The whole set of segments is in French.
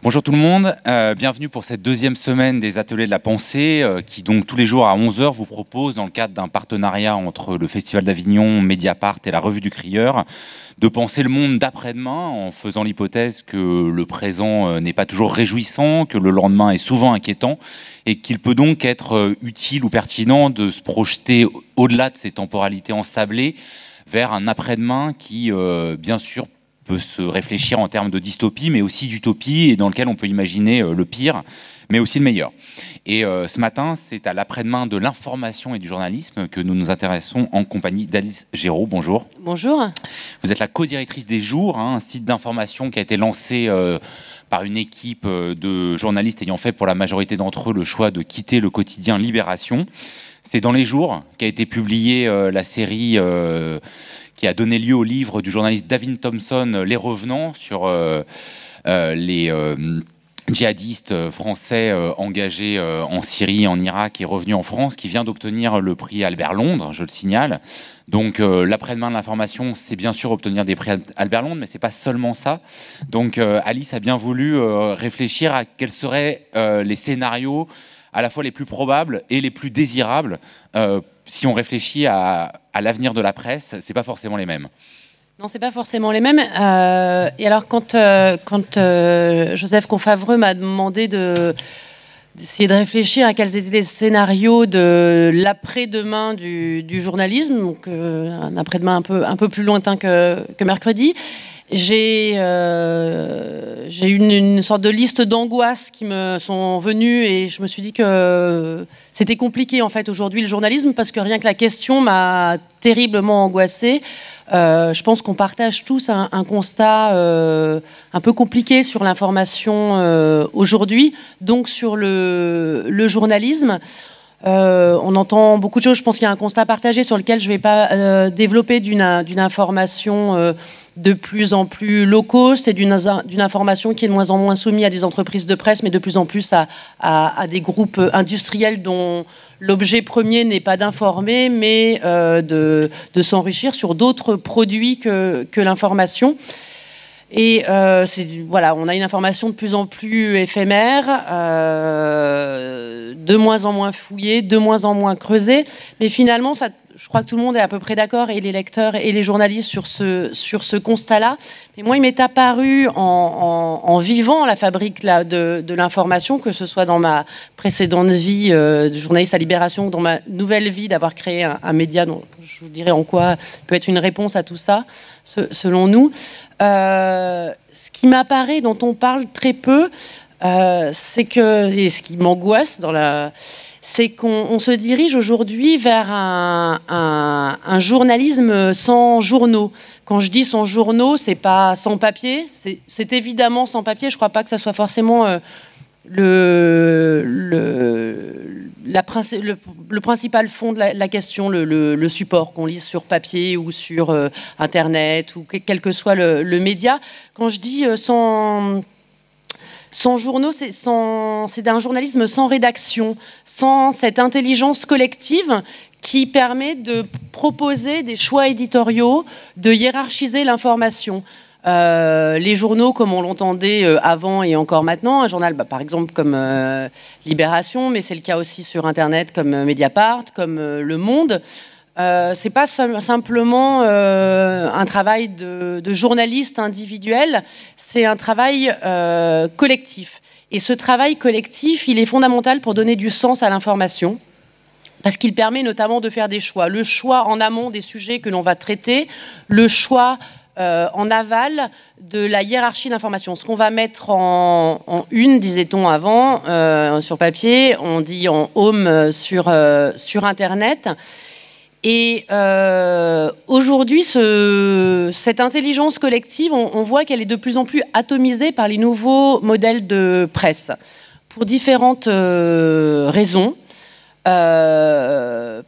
Bonjour tout le monde, bienvenue pour cette deuxième semaine des Ateliers de la Pensée qui donc tous les jours à 11 h vous propose dans le cadre d'un partenariat entre le Festival d'Avignon, Mediapart et la Revue du Crieur de penser le monde d'après-demain en faisant l'hypothèse que le présent n'est pas toujours réjouissant, que le lendemain est souvent inquiétant et qu'il peut donc être utile ou pertinent de se projeter au-delà de ces temporalités ensablées vers un après-demain qui bien sûr peut se réfléchir en termes de dystopie, mais aussi d'utopie, et dans lequel on peut imaginer le pire, mais aussi le meilleur. Et ce matin, c'est à l'après-demain de l'information et du journalisme que nous nous intéressons en compagnie d'Alice Géraud. Bonjour. Bonjour. Vous êtes la co-directrice des Jours, un site d'information qui a été lancé par une équipe de journalistes ayant fait pour la majorité d'entre eux le choix de quitter le quotidien Libération. C'est dans les Jours qu'a été publiée la série qui a donné lieu au livre du journaliste David Thompson, Les Revenants, sur les djihadistes français engagés en Syrie, en Irak et revenus en France, qui vient d'obtenir le prix Albert Londres, je le signale. Donc l'après-demain de l'information, c'est bien sûr obtenir des prix Albert Londres, mais c'est pas seulement ça. Donc Alice a bien voulu réfléchir à quels seraient les scénarios à la fois les plus probables et les plus désirables. Si on réfléchit à l'avenir de la presse, c'est pas forcément les mêmes. Non, c'est pas forcément les mêmes. Et alors, quand Joseph Confavreux m'a demandé d'essayer de réfléchir à quels étaient les scénarios de l'après-demain du journalisme, donc un après-demain un peu plus lointain que mercredi, j'ai eu une sorte de liste d'angoisses qui me sont venues et je me suis dit que c'était compliqué en fait aujourd'hui le journalisme parce que rien que la question m'a terriblement angoissée. Je pense qu'on partage tous un constat un peu compliqué sur l'information aujourd'hui, donc sur le journalisme. On entend beaucoup de choses. Je pense qu'il y a un constat partagé sur lequel je ne vais pas développer d'une information de plus en plus locaux, c'est d'une information qui est de moins en moins soumise à des entreprises de presse, mais de plus en plus à des groupes industriels dont l'objet premier n'est pas d'informer, mais de s'enrichir sur d'autres produits que l'information. Et voilà, on a une information de plus en plus éphémère, de moins en moins fouillée, de moins en moins creusée, mais finalement, je crois que tout le monde est à peu près d'accord, et les lecteurs et les journalistes sur ce constat-là. Mais moi, il m'est apparu en vivant la fabrique là, de l'information, que ce soit dans ma précédente vie de journaliste à Libération, ou dans ma nouvelle vie d'avoir créé un média, dont je vous dirai en quoi peut être une réponse à tout ça, selon nous. Ce qui m'apparaît, dont on parle très peu, c'est que, et ce qui m'angoisse c'est qu'on se dirige aujourd'hui vers un journalisme sans journaux. Quand je dis sans journaux, c'est pas sans papier, c'est évidemment sans papier. Je crois pas que ça soit forcément le principal fond de la question, le support qu'on lise sur papier ou sur Internet ou quel que soit le média. Quand je dis sans journaux, c'est d'un journalisme sans rédaction, sans cette intelligence collective qui permet de proposer des choix éditoriaux, de hiérarchiser l'information. Les journaux, comme on l'entendait avant et encore maintenant, un journal par exemple comme Libération, mais c'est le cas aussi sur Internet comme Mediapart, comme Le Monde, c'est pas simplement un travail de journaliste individuel, c'est un travail collectif. Et ce travail collectif, il est fondamental pour donner du sens à l'information, parce qu'il permet notamment de faire des choix. Le choix en amont des sujets que l'on va traiter, le choix en aval de la hiérarchie d'information. Ce qu'on va mettre en une, disait-on avant, sur papier, on dit en home sur Internet. Et aujourd'hui, cette intelligence collective, on voit qu'elle est de plus en plus atomisée par les nouveaux modèles de presse, pour différentes raisons.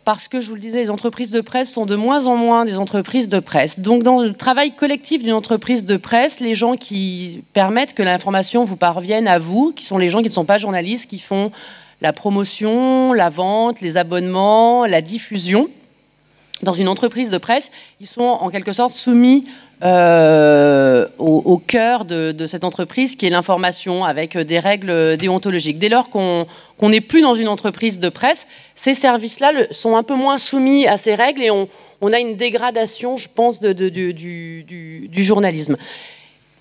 Parce que, je vous le disais, les entreprises de presse sont de moins en moins des entreprises de presse. Donc, dans le travail collectif d'une entreprise de presse, les gens qui permettent que l'information vous parvienne à vous, qui sont les gens qui ne sont pas journalistes, qui font la promotion, la vente, les abonnements, la diffusion, dans une entreprise de presse, ils sont en quelque sorte soumis au cœur de cette entreprise, qui est l'information, avec des règles déontologiques. Dès lors qu'on n'est plus dans une entreprise de presse, ces services-là sont un peu moins soumis à ces règles et on a une dégradation, je pense, du journalisme.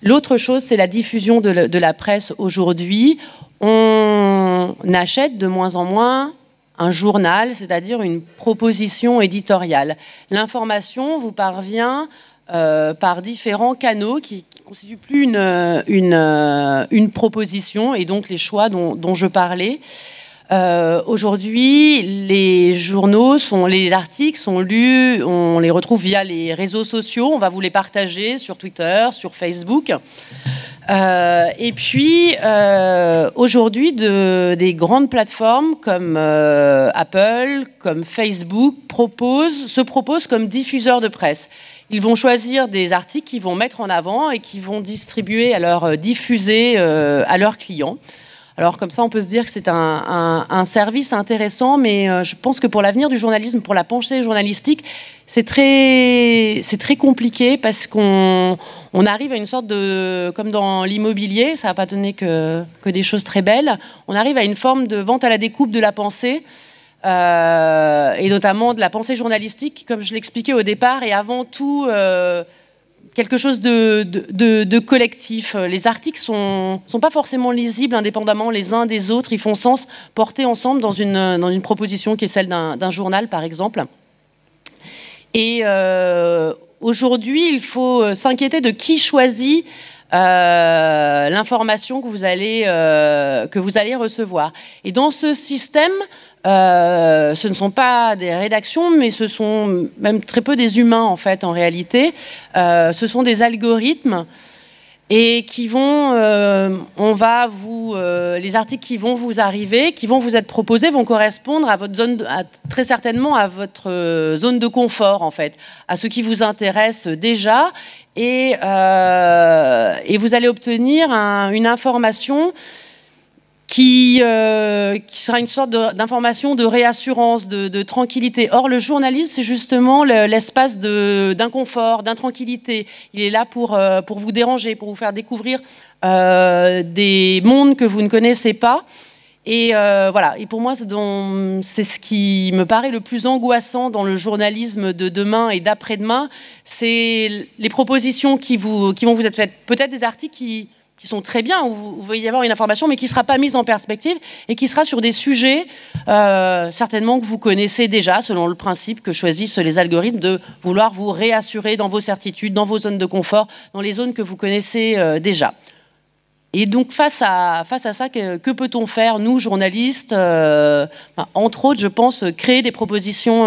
L'autre chose, c'est la diffusion de la presse aujourd'hui. On achète de moins en moins un journal, c'est-à-dire une proposition éditoriale. L'information vous parvient par différents canaux qui ne constituent plus une proposition, et donc les choix dont je parlais. Aujourd'hui, les journaux, les articles sont lus, on les retrouve via les réseaux sociaux, on va vous les partager sur Twitter, sur Facebook. Et puis, aujourd'hui, des grandes plateformes comme Apple, comme Facebook, se proposent comme diffuseurs de presse. Ils vont choisir des articles qu'ils vont mettre en avant et qui vont distribuer, diffuser à leurs clients. Alors comme ça, on peut se dire que c'est un service intéressant, mais je pense que pour l'avenir du journalisme, pour la pensée journalistique, c'est très compliqué, parce qu'on arrive à une sorte de... Comme dans l'immobilier, ça n'a pas donné que des choses très belles, on arrive à une forme de vente à la découpe de la pensée, et notamment de la pensée journalistique, comme je l'expliquais au départ, et avant tout quelque chose de collectif. Les articles sont pas forcément lisibles indépendamment les uns des autres, ils font sens portés ensemble dans une proposition qui est celle d'un journal, par exemple. Et aujourd'hui, il faut s'inquiéter de qui choisit l'information que vous allez recevoir. Et dans ce système, ce ne sont pas des rédactions, mais ce sont même très peu des humains, en fait, en réalité. Ce sont des algorithmes, et qui vont, les articles qui vont vous arriver, qui vont vous être proposés, vont correspondre à votre zone, très certainement à votre zone de confort, en fait, à ce qui vous intéresse déjà, et vous allez obtenir une information qui sera une sorte d'information de réassurance, de tranquillité. Or, le journalisme, c'est justement l'espace d'inconfort, d'intranquillité. Il est là pour vous déranger, pour vous faire découvrir des mondes que vous ne connaissez pas. Et voilà. Et pour moi, c'est ce qui me paraît le plus angoissant dans le journalisme de demain et d'après-demain. C'est les propositions qui vont vous être faites. Peut-être des articles qui sont très bien, où vous va y avoir une information, mais qui ne sera pas mise en perspective, et qui sera sur des sujets certainement que vous connaissez déjà, selon le principe que choisissent les algorithmes de vouloir vous réassurer dans vos certitudes, dans vos zones de confort, dans les zones que vous connaissez déjà. Et donc face à ça, que peut-on faire, nous, journalistes, entre autres, je pense, créer des propositions,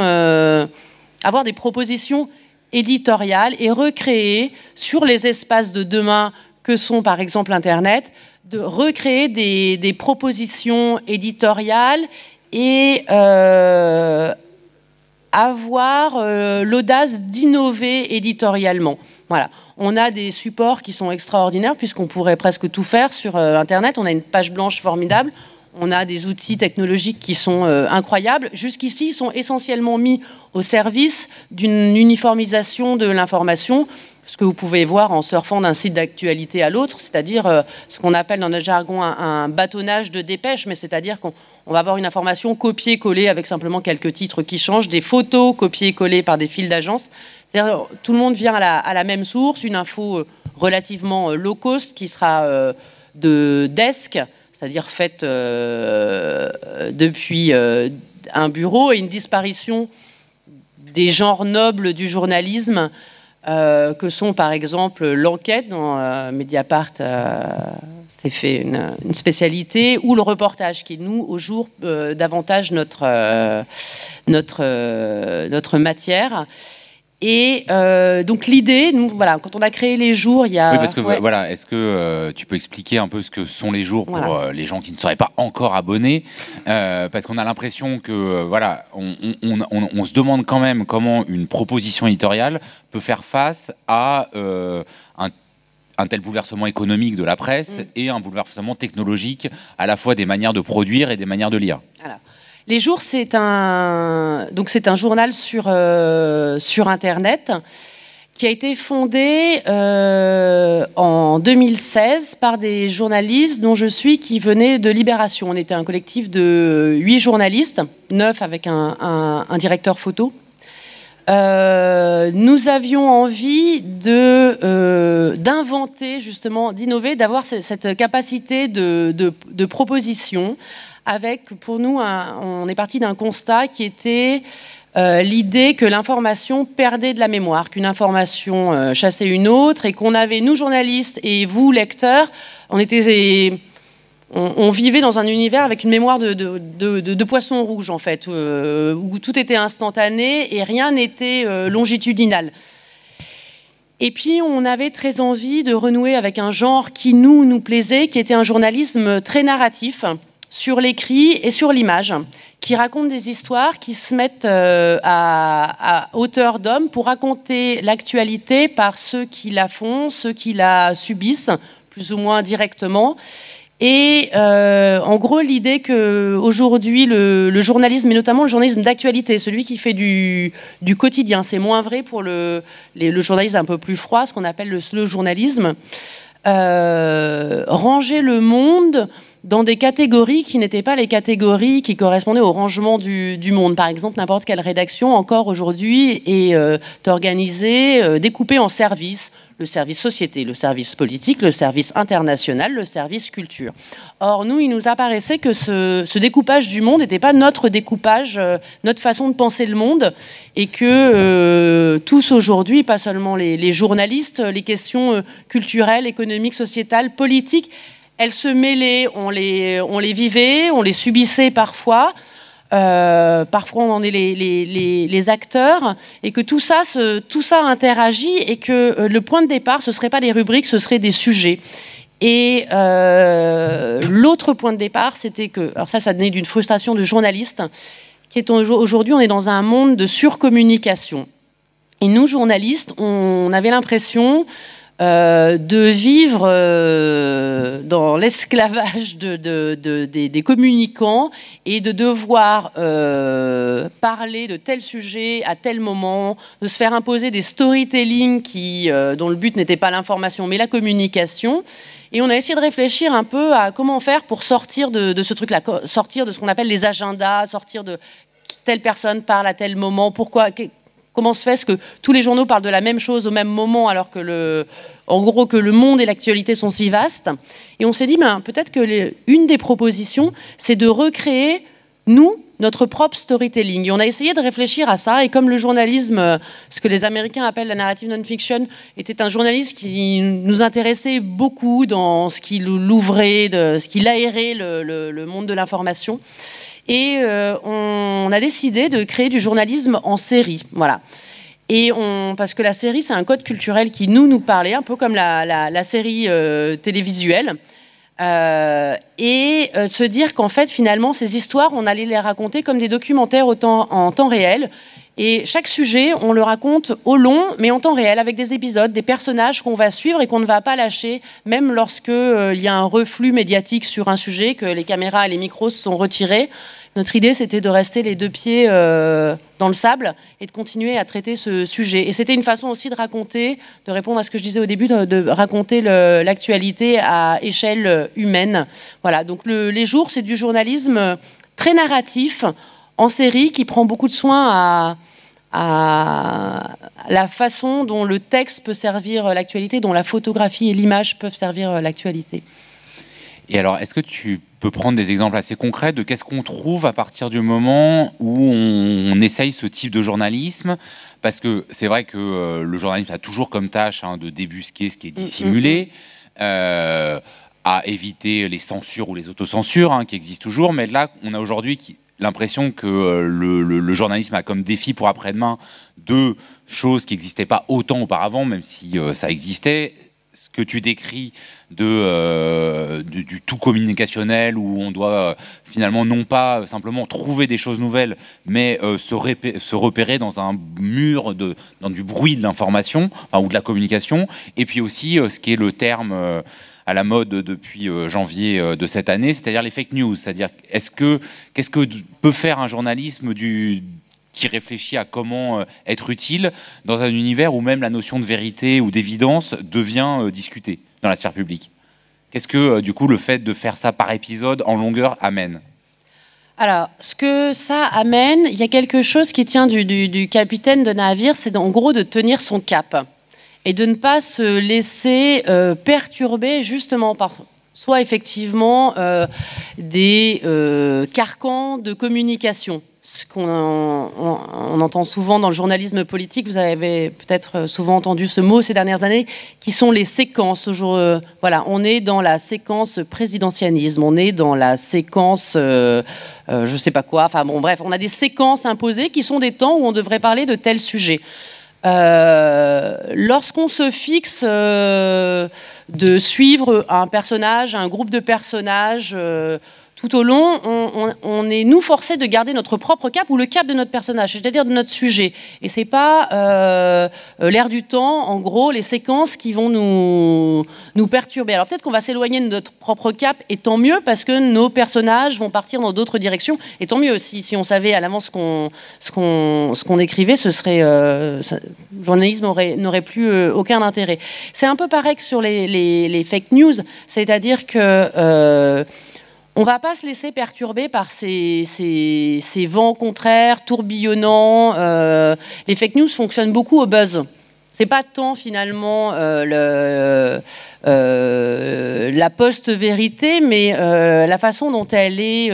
avoir des propositions éditoriales, et recréer sur les espaces de demain, que sont par exemple Internet, de recréer des propositions éditoriales, et avoir l'audace d'innover éditorialement. Voilà. On a des supports qui sont extraordinaires, puisqu'on pourrait presque tout faire sur Internet. On a une page blanche formidable, on a des outils technologiques qui sont incroyables. Jusqu'ici, ils sont essentiellement mis au service d'une uniformisation de l'information, ce que vous pouvez voir en surfant d'un site d'actualité à l'autre, c'est-à-dire ce qu'on appelle dans notre jargon un bâtonnage de dépêche, mais c'est-à-dire qu'on va avoir une information copiée-collée avec simplement quelques titres qui changent, des photos copiées-collées par des fils d'agence. C'est-à-dire, tout le monde vient à la même source, une info relativement low cost qui sera de desk, c'est-à-dire faite depuis un bureau, et une disparition des genres nobles du journalisme, que sont par exemple l'enquête, dont Mediapart s'est fait une spécialité, ou le reportage, qui est, nous, au jour, davantage notre matière. Et donc l'idée, nous, voilà, quand on a créé les jours, il y a... Oui, parce que voilà, est-ce que tu peux expliquer un peu ce que sont les jours pour les gens qui ne seraient pas encore abonnés, parce qu'on a l'impression que voilà, on se demande quand même comment une proposition éditoriale peut faire face à un tel bouleversement économique de la presse et un bouleversement technologique, à la fois des manières de produire et des manières de lire. Voilà. Les Jours, c'est un journal sur Internet qui a été fondé en 2016 par des journalistes dont je suis, qui venaient de Libération. On était un collectif de 8 journalistes, 9 avec un directeur photo. Nous avions envie d'inventer, justement, d'innover, d'avoir cette capacité de proposition. Avec, pour nous, on est parti d'un constat qui était l'idée que l'information perdait de la mémoire, qu'une information chassait une autre, et qu'on avait, nous journalistes et vous lecteurs, on vivait dans un univers avec une mémoire de poisson rouge, en fait, où tout était instantané et rien n'était longitudinal. Et puis, on avait très envie de renouer avec un genre qui nous plaisait, qui était un journalisme très narratif, sur l'écrit et sur l'image, qui raconte des histoires qui se mettent à hauteur d'homme pour raconter l'actualité par ceux qui la font, ceux qui la subissent, plus ou moins directement. Et en gros, l'idée qu'aujourd'hui, le journalisme, et notamment le journalisme d'actualité, celui qui fait du quotidien, c'est moins vrai pour le journalisme un peu plus froid, ce qu'on appelle le slow journalisme, ranger le monde dans des catégories qui n'étaient pas les catégories qui correspondaient au rangement du monde. Par exemple, n'importe quelle rédaction, encore aujourd'hui, est organisée, découpée en services. Le service société, le service politique, le service international, le service culture. Or, nous, il nous apparaissait que ce découpage du monde n'était pas notre découpage, notre façon de penser le monde, et que tous aujourd'hui, pas seulement les journalistes, les questions culturelles, économiques, sociétales, politiques, elles se mêlaient, on les vivait, on les subissait parfois. Parfois on en est les acteurs, et que tout ça interagit, et que le point de départ, ce ne serait pas des rubriques, ce serait des sujets. Et l'autre point de départ, c'était que, alors ça venait d'une frustration de journaliste, qui est aujourd'hui, on est dans un monde de surcommunication. Et nous, journalistes, on avait l'impression de vivre dans l'esclavage des communicants, et de devoir parler de tel sujet à tel moment, de se faire imposer des storytelling dont le but n'était pas l'information mais la communication. Et on a essayé de réfléchir un peu à comment faire pour sortir de ce truc-là, sortir de ce qu'on appelle les agendas, sortir de telle personne parle à tel moment, comment se fait-ce que tous les journaux parlent de la même chose au même moment, alors que en gros, que le monde et l'actualité sont si vastes. Et on s'est dit, peut-être que une des propositions, c'est de recréer, notre propre storytelling. Et on a essayé de réfléchir à ça. Et comme le journalisme, ce que les Américains appellent la narrative non-fiction, était un journalisme qui nous intéressait beaucoup dans ce qui l'ouvrait, ce qui l'aérait le monde de l'information. Et on a décidé de créer du journalisme en série. Voilà. Et parce que la série, c'est un code culturel qui nous parlait, un peu comme la série télévisuelle. Et se dire qu'en fait, finalement, ces histoires, on allait les raconter comme des documentaires en temps réel. Et chaque sujet, on le raconte au long, mais en temps réel, avec des épisodes, des personnages qu'on va suivre et qu'on ne va pas lâcher, même lorsque il y a un reflux médiatique sur un sujet, que les caméras et les micros se sont retirés. Notre idée, c'était de rester les deux pieds dans le sable et de continuer à traiter ce sujet. Et c'était une façon aussi de répondre à ce que je disais au début, de raconter l'actualité à échelle humaine. Voilà, donc les jours, c'est du journalisme très narratif, en série, qui prend beaucoup de soin à la façon dont le texte peut servir l'actualité, dont la photographie et l'image peuvent servir l'actualité. Et alors, est-ce que tu peux prendre des exemples assez concrets de qu'est-ce qu'on trouve à partir du moment où on essaye ce type de journalisme? Parce que c'est vrai que le journalisme a toujours comme tâche de débusquer ce qui est dissimulé, à éviter les censures ou les autocensures qui existent toujours. Mais là, on a aujourd'hui l'impression que le journalisme a comme défi pour après-demain deux choses qui n'existaient pas autant auparavant, même si ça existait. Ce que tu décris du tout communicationnel, où on doit finalement non pas simplement trouver des choses nouvelles, mais se repérer dans un mur, dans du bruit de l'information ou de la communication. Et puis aussi ce qui est le terme à la mode depuis janvier de cette année, c'est-à-dire les fake news. C'est-à-dire, qu'est-ce que peut faire un journalisme qui réfléchit à comment être utile dans un univers où même la notion de vérité ou d'évidence devient discutée dans la sphère publique? Qu'est-ce que, du coup, le fait de faire ça par épisode en longueur amène? Alors, ce que ça amène, il y a quelque chose qui tient du capitaine de navire, c'est en gros de tenir son cap et de ne pas se laisser perturber justement par soit effectivement des carcans de communication. Ce on entend souvent dans le journalisme politique, vous avez peut-être souvent entendu ce mot ces dernières années, qui sont les séquences. Voilà, on est dans la séquence présidentialisme, on est dans la séquence, je sais pas quoi, enfin bon bref, on a des séquences imposées qui sont des temps où on devrait parler de tel sujet. Lorsqu'on se fixe de suivre un personnage, un groupe de personnages, tout au long, on est, nous, forcés de garder notre propre cap ou le cap de notre personnage, c'est-à-dire de notre sujet. Et c'est pas l'air du temps, en gros, les séquences qui vont nous perturber. Alors peut-être qu'on va s'éloigner de notre propre cap, et tant mieux, parce que nos personnages vont partir dans d'autres directions. Et tant mieux, si on savait à l'avance ce qu'on écrivait, ce serait... le journalisme n'aurait plus aucun intérêt. C'est un peu pareil que sur les fake news, c'est-à-dire que... on ne va pas se laisser perturber par ces vents contraires, tourbillonnants. Les fake news fonctionnent beaucoup au buzz. C'est pas tant finalement la post-vérité, mais la façon dont elle est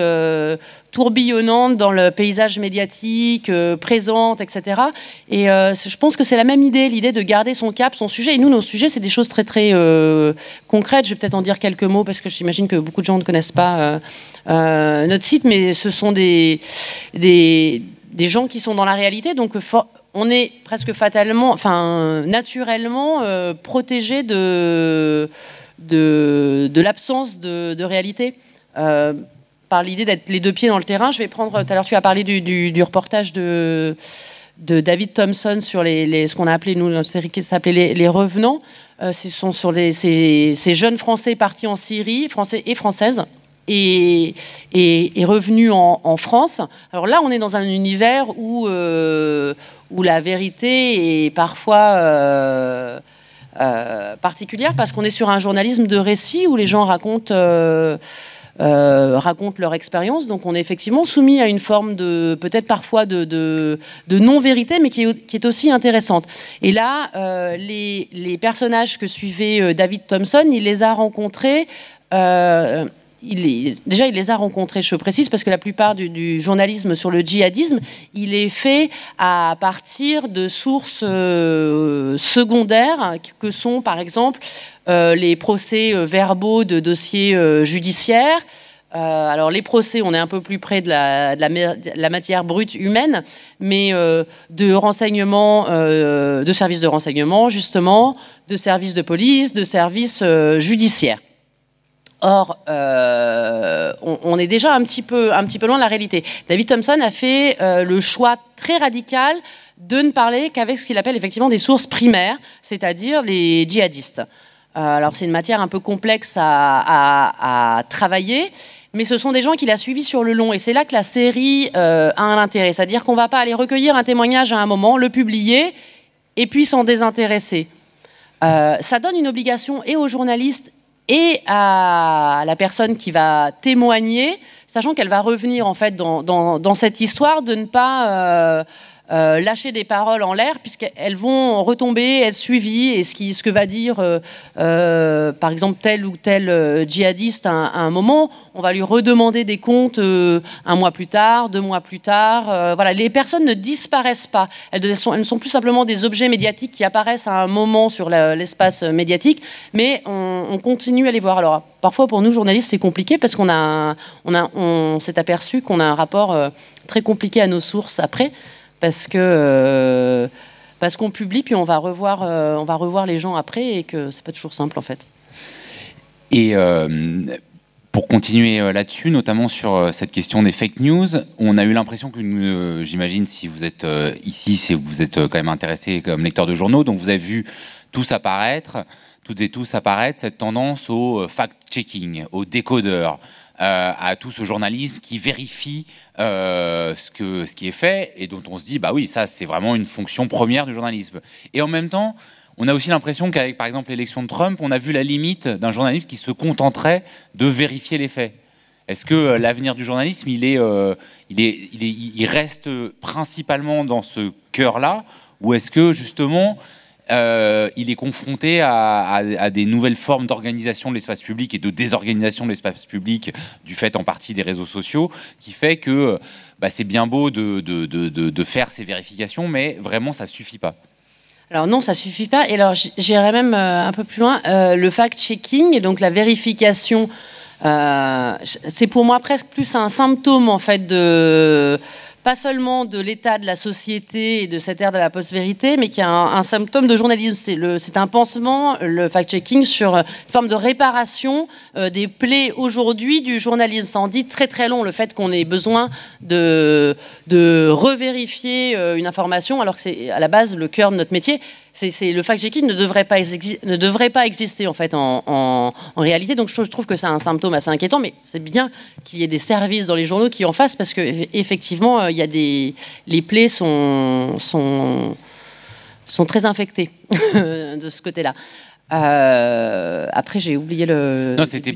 tourbillonnante dans le paysage médiatique, présente, etc. Et je pense que c'est la même idée, l'idée de garder son cap, son sujet. Et nous, nos sujets, c'est des choses très, très concrètes. Je vais peut-être en dire quelques mots, parce que j'imagine que beaucoup de gens ne connaissent pas notre site, mais ce sont des gens qui sont dans la réalité. Donc, on est presque fatalement, enfin, naturellement protégé de l'absence de réalité. Par l'idée d'être les deux pieds dans le terrain. Je vais prendre, tout à l'heure tu as parlé du reportage de David Thompson sur ce qu'on a appelé, nous, notre série qui s'appelait les Revenants. Ce sont sur ces jeunes Français partis en Syrie, Français et Françaises, et revenus en France. Alors là, on est dans un univers où la vérité est parfois particulière, parce qu'on est sur un journalisme de récit où les gens racontent leur expérience. Donc on est effectivement soumis à une forme de, peut-être parfois de non-vérité, mais qui est aussi intéressante. Et là, les personnages que suivait David Thompson, il les a rencontrés... déjà, il les a rencontrés, je précise, parce que la plupart du journalisme sur le djihadisme, il est fait à partir de sources secondaires, que sont, par exemple, les procès verbaux de dossiers judiciaires. Alors, les procès, on est un peu plus près de la matière brute humaine, mais de renseignements, de services de renseignement, justement, de services de police, de services judiciaires. Or, on est déjà un petit peu loin de la réalité. David Thompson a fait le choix très radical de ne parler qu'avec ce qu'il appelle effectivement des sources primaires, c'est-à-dire les djihadistes. Alors, c'est une matière un peu complexe à travailler, mais ce sont des gens qu'il a suivis sur le long. Et c'est là que la série a un intérêt. C'est-à-dire qu'on ne va pas aller recueillir un témoignage à un moment, le publier, et puis s'en désintéresser. Ça donne une obligation et aux journalistes et à la personne qui va témoigner, sachant qu'elle va revenir en fait dans cette histoire, de ne pas lâcher des paroles en l'air, puisqu'elles vont retomber, être suivies, et ce que va dire par exemple tel ou tel djihadiste à un moment, on va lui redemander des comptes 1 mois plus tard, 2 mois plus tard. Voilà, les personnes ne disparaissent pas. Elles ne sont plus simplement des objets médiatiques qui apparaissent à un moment sur l'espace médiatique, mais on continue à les voir. Alors, parfois, pour nous, journalistes, c'est compliqué, parce qu'on s'est aperçu qu'on a un rapport très compliqué à nos sources après, parce qu'on publie, puis on va revoir les gens après, et que c'est pas toujours simple, en fait. Et pour continuer là-dessus, notamment sur cette question des fake news, on a eu l'impression que, j'imagine, si vous êtes ici, c'est que vous êtes quand même intéressé comme lecteur de journaux, donc vous avez vu tous apparaître toutes et tous apparaître cette tendance au fact-checking, au décodeur, à tout ce journalisme qui vérifie ce qui est fait et dont on se dit, bah oui, ça c'est vraiment une fonction première du journalisme. Et en même temps, on a aussi l'impression qu'avec, par exemple, l'élection de Trump, on a vu la limite d'un journalisme qui se contenterait de vérifier les faits. Est-ce que l'avenir du journalisme, il reste principalement dans ce cœur-là, ou est-ce que justement il est confronté à des nouvelles formes d'organisation de l'espace public et de désorganisation de l'espace public du fait en partie des réseaux sociaux, qui fait que c'est bien beau de faire ces vérifications, mais vraiment ça suffit pas? Alors non, ça suffit pas. Et alors j'irais même un peu plus loin. Le fact-checking, et donc la vérification, c'est pour moi presque plus un symptôme en fait pas seulement de l'état de la société et de cette ère de la post-vérité, mais qui est un symptôme de journalisme. C'est un pansement, le fact-checking, sur une forme de réparation des plaies aujourd'hui du journalisme. Ça en dit très très long, le fait qu'on ait besoin de revérifier une information, alors que c'est à la base le cœur de notre métier. Le fact-checking ne devrait pas exister en fait en réalité. Donc je trouve que c'est un symptôme assez inquiétant, mais c'est bien qu'il y ait des services dans les journaux qui en fassent, parce que effectivement il y a les plaies sont très infectées de ce côté-là. Après j'ai oublié le. Non, c'était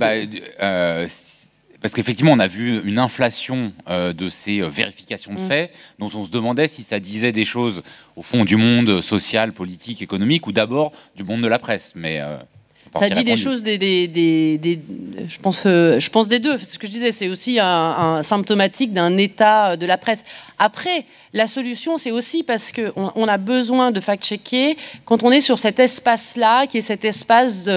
parce qu'effectivement, on a vu une inflation de ces vérifications de faits, dont on se demandait si ça disait des choses, au fond, du monde social, politique, économique, ou d'abord du monde de la presse. Mais ça dit des choses, je pense des deux. Ce que je disais, c'est aussi un symptomatique d'un état de la presse. Après, la solution, c'est aussi parce qu'on a besoin de fact-checker quand on est sur cet espace-là, qui est cet espace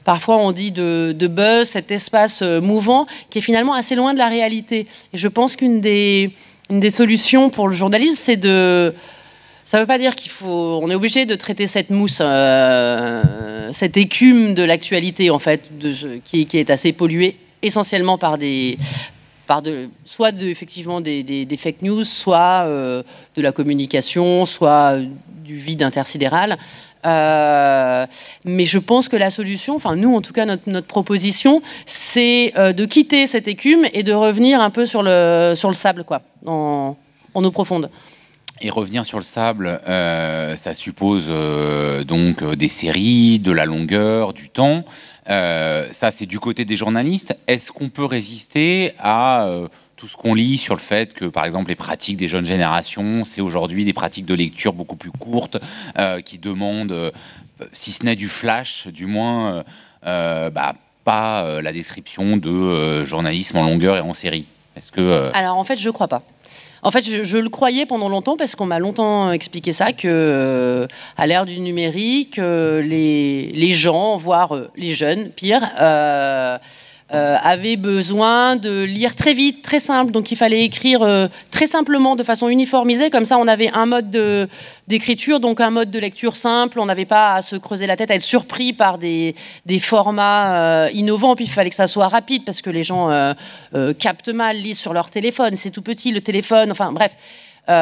parfois on dit de buzz, cet espace mouvant, qui est finalement assez loin de la réalité. Et je pense qu'une des solutions pour le journalisme, c'est ça ne veut pas dire on est obligé de traiter cette mousse, cette écume de l'actualité, en fait, qui est assez polluée, essentiellement soit effectivement des fake news, soit de la communication, soit du vide intersidéral. Mais je pense que la solution, enfin nous en tout cas notre proposition, c'est de quitter cette écume et de revenir un peu sur le sable, quoi, en eau profonde. Et revenir sur le sable, ça suppose donc des séries, de la longueur, du temps. Ça, c'est du côté des journalistes. Est-ce qu'on peut résister à tout ce qu'on lit sur le fait que, par exemple, les pratiques des jeunes générations, c'est aujourd'hui des pratiques de lecture beaucoup plus courtes, qui demandent, si ce n'est du flash, du moins, pas la description de journalisme en longueur et en série? Est-ce que Alors, en fait, je crois pas. En fait, je le croyais pendant longtemps, parce qu'on m'a longtemps expliqué ça, que à l'ère du numérique, les gens, voire les jeunes, pire, avaient besoin de lire très vite, très simple. Donc il fallait écrire très simplement, de façon uniformisée. Comme ça, on avait un mode d'écriture, donc un mode de lecture simple. On n'avait pas à se creuser la tête, à être surpris par des formats innovants. Puis il fallait que ça soit rapide, parce que les gens captent mal, lisent sur leur téléphone. C'est tout petit, le téléphone. Enfin bref. On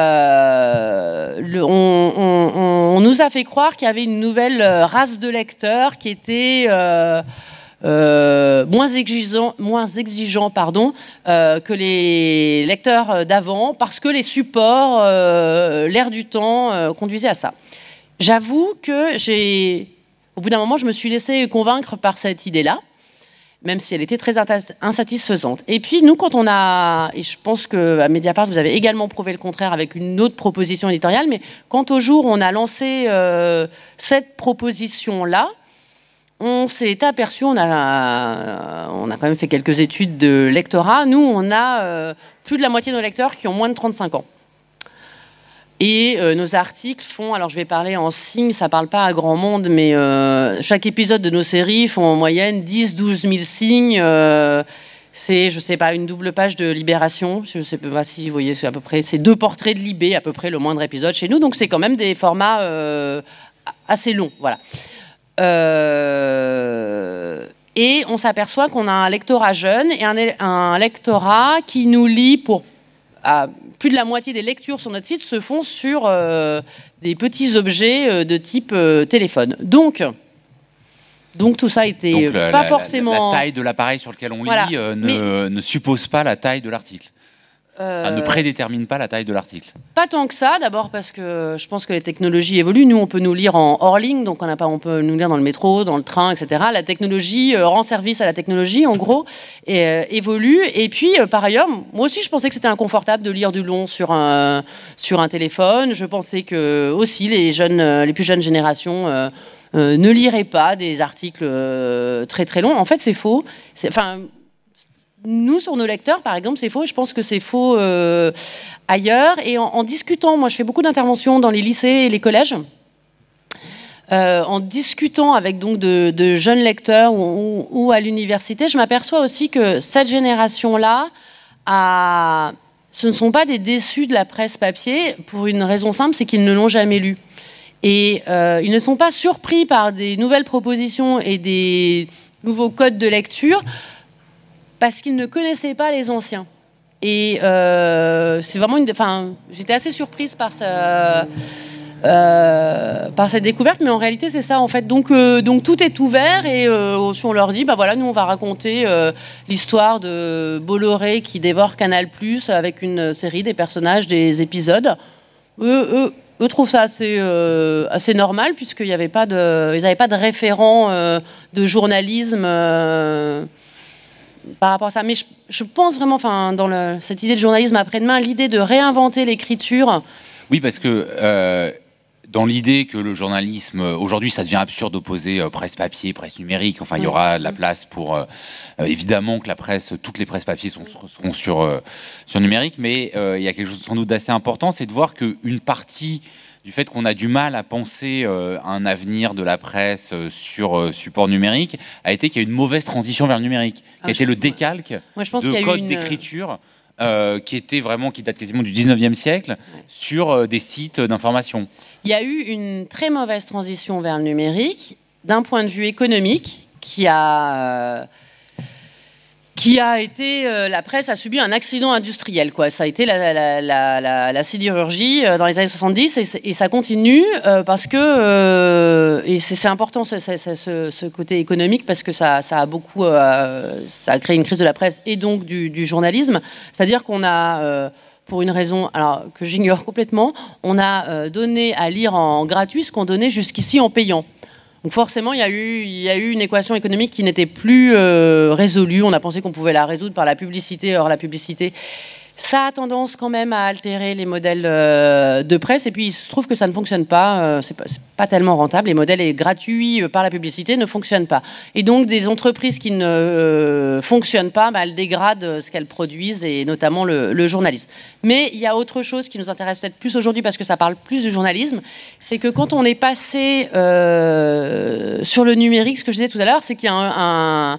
nous a fait croire qu'il y avait une nouvelle race de lecteurs qui était moins exigeant, que les lecteurs d'avant, parce que les supports, l'air du temps, conduisaient à ça. J'avoue que au bout d'un moment, je me suis laissée convaincre par cette idée-là, même si elle était très insatisfaisante. Et puis nous, et je pense qu'à Mediapart, vous avez également prouvé le contraire avec une autre proposition éditoriale, mais quand au jour on a lancé cette proposition-là, on s'est aperçu, on a quand même fait quelques études de lectorat. Nous, on a plus de la moitié de nos lecteurs qui ont moins de 35 ans. Et nos articles font, alors je vais parler en signes, ça parle pas à grand monde, mais chaque épisode de nos séries font en moyenne 10-12 000 signes. C'est, je sais pas, une double page de Libération. Je sais pas si vous voyez, c'est à peu près, c'est 2 portraits de Libé, à peu près le moindre épisode chez nous. Donc c'est quand même des formats assez longs, voilà. Et on s'aperçoit qu'on a un lectorat jeune et un lectorat qui nous lit plus de la moitié des lectures sur notre site se font sur des petits objets de type téléphone. Donc, Donc tout ça était Donc, pas forcément... La taille de l'appareil sur lequel on lit ne suppose pas la taille de l'article. Ne prédétermine pas la taille de l'article. Pas tant que ça, d'abord parce que je pense que les technologies évoluent. Nous, on peut nous lire en hors ligne, donc on peut nous lire dans le métro, dans le train, etc. La technologie rend service à la technologie, en gros, et évolue. Et puis, par ailleurs, moi aussi, je pensais que c'était inconfortable de lire du long sur un téléphone. Je pensais que aussi les plus jeunes générations ne liraient pas des articles très très longs. En fait, c'est faux. Nous, sur nos lecteurs, par exemple, c'est faux. Je pense que c'est faux ailleurs. Et en discutant, moi, je fais beaucoup d'interventions dans les lycées et les collèges. En discutant avec donc de jeunes lecteurs ou à l'université, je m'aperçois aussi que cette génération-là, ce ne sont pas des déçus de la presse papier pour une raison simple, c'est qu'ils ne l'ont jamais lu. Et ils ne sont pas surpris par des nouvelles propositions et des nouveaux codes de lecture, parce qu'ils ne connaissaient pas les anciens. Et c'est vraiment j'étais assez surprise par cette découverte, mais en réalité c'est ça en fait. Donc tout est ouvert et on leur dit nous on va raconter l'histoire de Bolloré qui dévore Canal+ avec une série, des personnages, des épisodes. Eux trouvent ça assez normal puisqu'ils n'avaient pas de référent de journalisme par rapport à ça. Mais je pense vraiment, dans cette idée de journalisme après-demain, l'idée de réinventer l'écriture. Oui, parce que dans l'idée que le journalisme, aujourd'hui, ça devient absurde d'opposer presse papier, presse numérique. Enfin, il y aura de la place pour... évidemment que toutes les presses papier seront sur numérique, mais il y a quelque chose sans doute d'assez important, c'est de voir qu'une partie du fait qu'on a du mal à penser un avenir de la presse sur support numérique, a été qu'il y a une mauvaise transition vers le numérique, qui a été le décalque de code d'écriture qui date quasiment du 19e siècle, sur des sites d'information. Il y a eu une très mauvaise transition vers le numérique, d'un point de vue économique, qui a été... la presse a subi un accident industriel, quoi. Ça a été la sidérurgie dans les années 70 et ça continue parce que... et c'est important ce côté économique parce que ça a créé une crise de la presse et donc du journalisme. C'est-à-dire qu'on a... pour une raison que j'ignore complètement, on a donné à lire en gratuit ce qu'on donnait jusqu'ici en payant. Donc forcément, il y a eu une équation économique qui n'était plus résolue. On a pensé qu'on pouvait la résoudre par la publicité. Or, la publicité, ça a tendance quand même à altérer les modèles de presse. Et puis, il se trouve que ça ne fonctionne pas. C'est pas tellement rentable. Les modèles gratuits par la publicité ne fonctionnent pas. Et donc, des entreprises qui ne fonctionnent pas, elles dégradent ce qu'elles produisent, et notamment le journalisme. Mais il y a autre chose qui nous intéresse peut-être plus aujourd'hui, parce que ça parle plus du journalisme. C'est que quand on est passé sur le numérique, ce que je disais tout à l'heure, c'est qu'il y a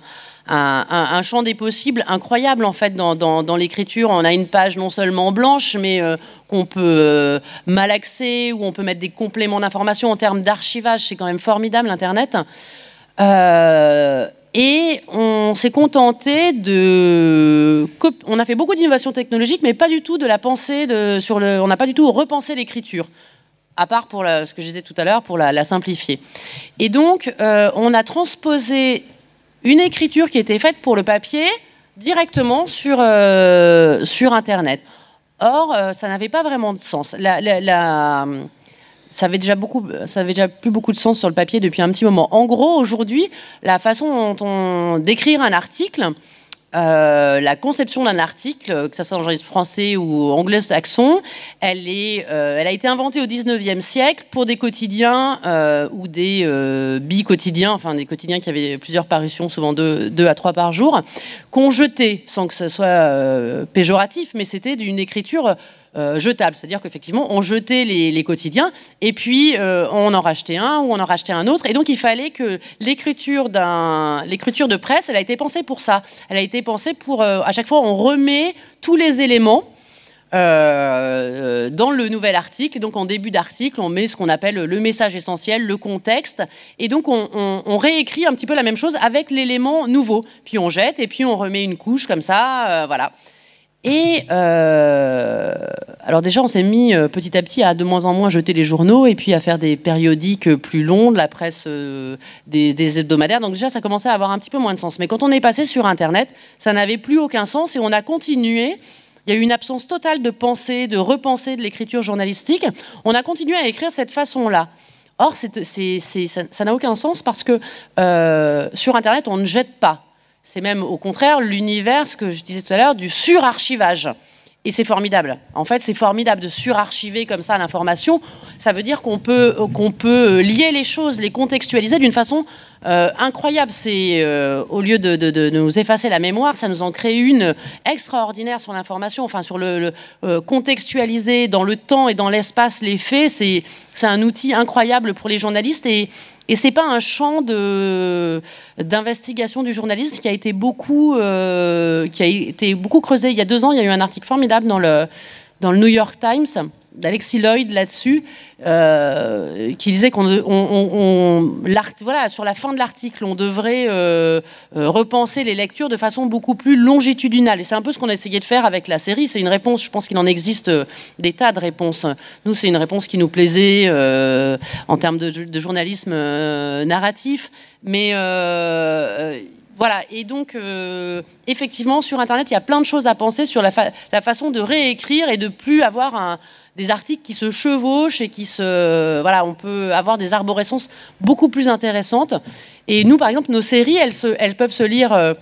un champ des possibles incroyable en fait dans l'écriture. On a une page non seulement blanche, mais qu'on peut malaxer, où on peut mettre des compléments d'information en termes d'archivage. C'est quand même formidable, Internet. Et on s'est contenté on a fait beaucoup d'innovations technologiques, mais pas du tout de la pensée on n'a pas du tout repensé l'écriture, à part pour ce que je disais tout à l'heure, pour la simplifier. Et donc, on a transposé une écriture qui était faite pour le papier directement sur Internet. Or, ça n'avait pas vraiment de sens. Ça avait déjà plus beaucoup de sens sur le papier depuis un petit moment. En gros, aujourd'hui, la façon dont on décrire un article, la conception d'un article, que ce soit en journalisme français ou anglo-saxon, elle a été inventée au 19e siècle pour des quotidiens ou des bi-quotidiens, enfin des quotidiens qui avaient plusieurs parutions, souvent 2 à 3 par jour, qu'on jetait, sans que ce soit péjoratif, mais c'était d'une écriture jetable, c'est-à-dire qu'effectivement on jetait les quotidiens et puis on en rachetait un ou on en rachetait un autre, et donc il fallait que l'écriture de presse, elle a été pensée pour ça. Elle a été pensée pour à chaque fois on remet tous les éléments dans le nouvel article. Donc en début d'article on met ce qu'on appelle le message essentiel, le contexte, et donc on réécrit un petit peu la même chose avec l'élément nouveau, puis on jette et puis on remet une couche comme ça, voilà. Et alors déjà, on s'est mis petit à petit à de moins en moins jeter les journaux et puis à faire des périodiques plus longs, de la presse, des hebdomadaires. Donc déjà, ça commençait à avoir un petit peu moins de sens. Mais quand on est passé sur Internet, ça n'avait plus aucun sens et on a continué. Il y a eu une absence totale de pensée, de repenser de l'écriture journalistique. On a continué à écrire de cette façon-là. Or, ça n'a aucun sens parce que sur Internet, on ne jette pas. C'est même au contraire l'univers, ce que je disais tout à l'heure, du surarchivage. Et c'est formidable. En fait, c'est formidable de surarchiver comme ça l'information. Ça veut dire qu'on peut lier les choses, les contextualiser d'une façon incroyable. C'est au lieu de nous effacer la mémoire, ça nous en crée une extraordinaire sur l'information. Enfin, sur le contextualiser dans le temps et dans l'espace les faits, c'est un outil incroyable pour les journalistes et c'est pas un champ d'investigation du journalisme qui a été beaucoup creusé. Il y a 2 ans, il y a eu un article formidable dans le New York Times d'Alexis Lloyd là-dessus, qui disait voilà, sur la fin de l'article, on devrait repenser les lectures de façon beaucoup plus longitudinale. Et c'est un peu ce qu'on a essayé de faire avec la série. C'est une réponse, je pense qu'il en existe des tas de réponses. Nous, c'est une réponse qui nous plaisait en termes de journalisme narratif. Mais voilà, et donc effectivement sur Internet il y a plein de choses à penser sur la façon de réécrire et de plus avoir des articles qui se chevauchent et voilà, on peut avoir des arborescences beaucoup plus intéressantes. Et nous par exemple nos séries elles peuvent se lire,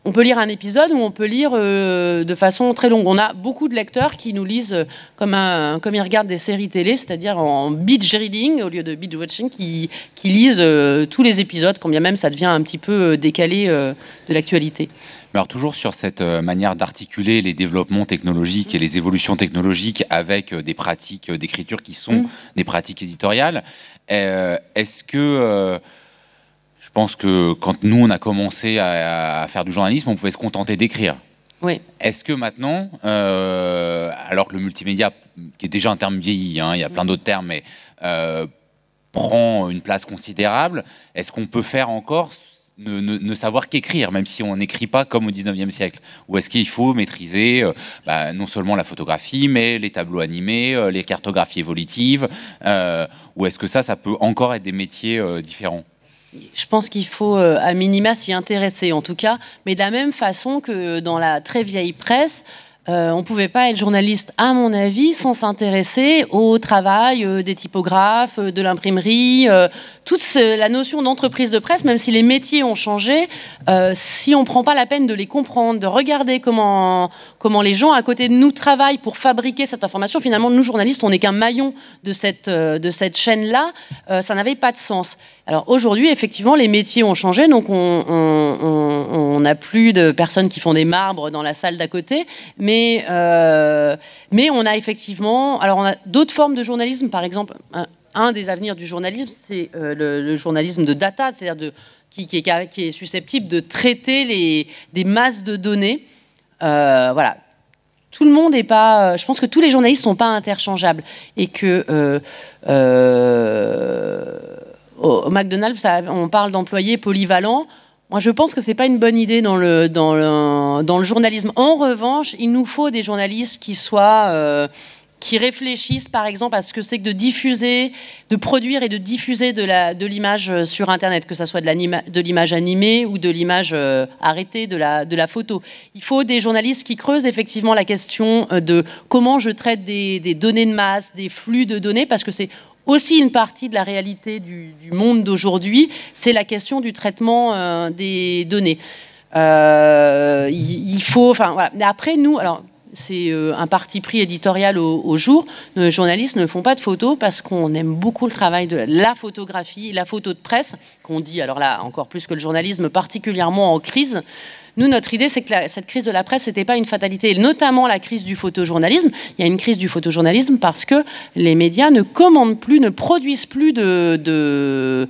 on peut lire un épisode ou on peut lire de façon très longue. On a beaucoup de lecteurs qui nous lisent comme ils regardent des séries télé, c'est-à-dire en binge reading au lieu de binge watching, qui lisent tous les épisodes, quand bien même ça devient un petit peu décalé de l'actualité. Alors toujours sur cette manière d'articuler les développements technologiques et les évolutions technologiques avec des pratiques d'écriture qui sont des pratiques éditoriales, est-ce que... je pense que quand nous, on a commencé à faire du journalisme, on pouvait se contenter d'écrire. Oui. Est-ce que maintenant, alors que le multimédia, qui est déjà un terme vieilli, hein, il y a plein d'autres termes, mais prend une place considérable, est-ce qu'on peut faire encore ne savoir qu'écrire, même si on n'écrit pas comme au 19e siècle? Ou est-ce qu'il faut maîtriser non seulement la photographie, mais les tableaux animés, les cartographies évolutives, ou est-ce que ça peut encore être des métiers différents? Je pense qu'il faut à minima s'y intéresser en tout cas, mais de la même façon que dans la très vieille presse, on ne pouvait pas être journaliste, à mon avis, sans s'intéresser au travail des typographes, de l'imprimerie, toute la notion d'entreprise de presse, même si les métiers ont changé, si on ne prend pas la peine de les comprendre, de regarder comment les gens à côté de nous travaillent pour fabriquer cette information, finalement, nous, journalistes, on n'est qu'un maillon de cette chaîne-là, ça n'avait pas de sens. Alors aujourd'hui, effectivement, les métiers ont changé, donc on n'a plus de personnes qui font des marbres dans la salle d'à côté, mais on a effectivement... Alors on a d'autres formes de journalisme, par exemple... Un des avenirs du journalisme, c'est le journalisme de data, c'est-à-dire qui est susceptible de traiter des masses de données. Voilà. Tout le monde n'est pas... je pense que tous les journalistes ne sont pas interchangeables. Et que au McDonald's, on parle d'employés polyvalents. Moi, je pense que ce n'est pas une bonne idée dans le journalisme. En revanche, il nous faut des journalistes qui réfléchissent par exemple à ce que c'est que de diffuser, de produire et de diffuser de l'image sur Internet, que ce soit de l'image animée ou de l'image arrêtée, de la photo. Il faut des journalistes qui creusent effectivement la question de comment je traite des données de masse, des flux de données, parce que c'est aussi une partie de la réalité du monde d'aujourd'hui, c'est la question du traitement des données. Il faut... Enfin, voilà. Mais après, nous... Alors, c'est un parti pris éditorial au jour. Nos journalistes ne font pas de photos parce qu'on aime beaucoup le travail de la photographie, la photo de presse, qu'on dit, alors là, encore plus que le journalisme, particulièrement en crise. Nous, notre idée, c'est que cette crise de la presse, c'était pas une fatalité, et notamment la crise du photojournalisme. Il y a une crise du photojournalisme parce que les médias ne commandent plus, ne produisent plus de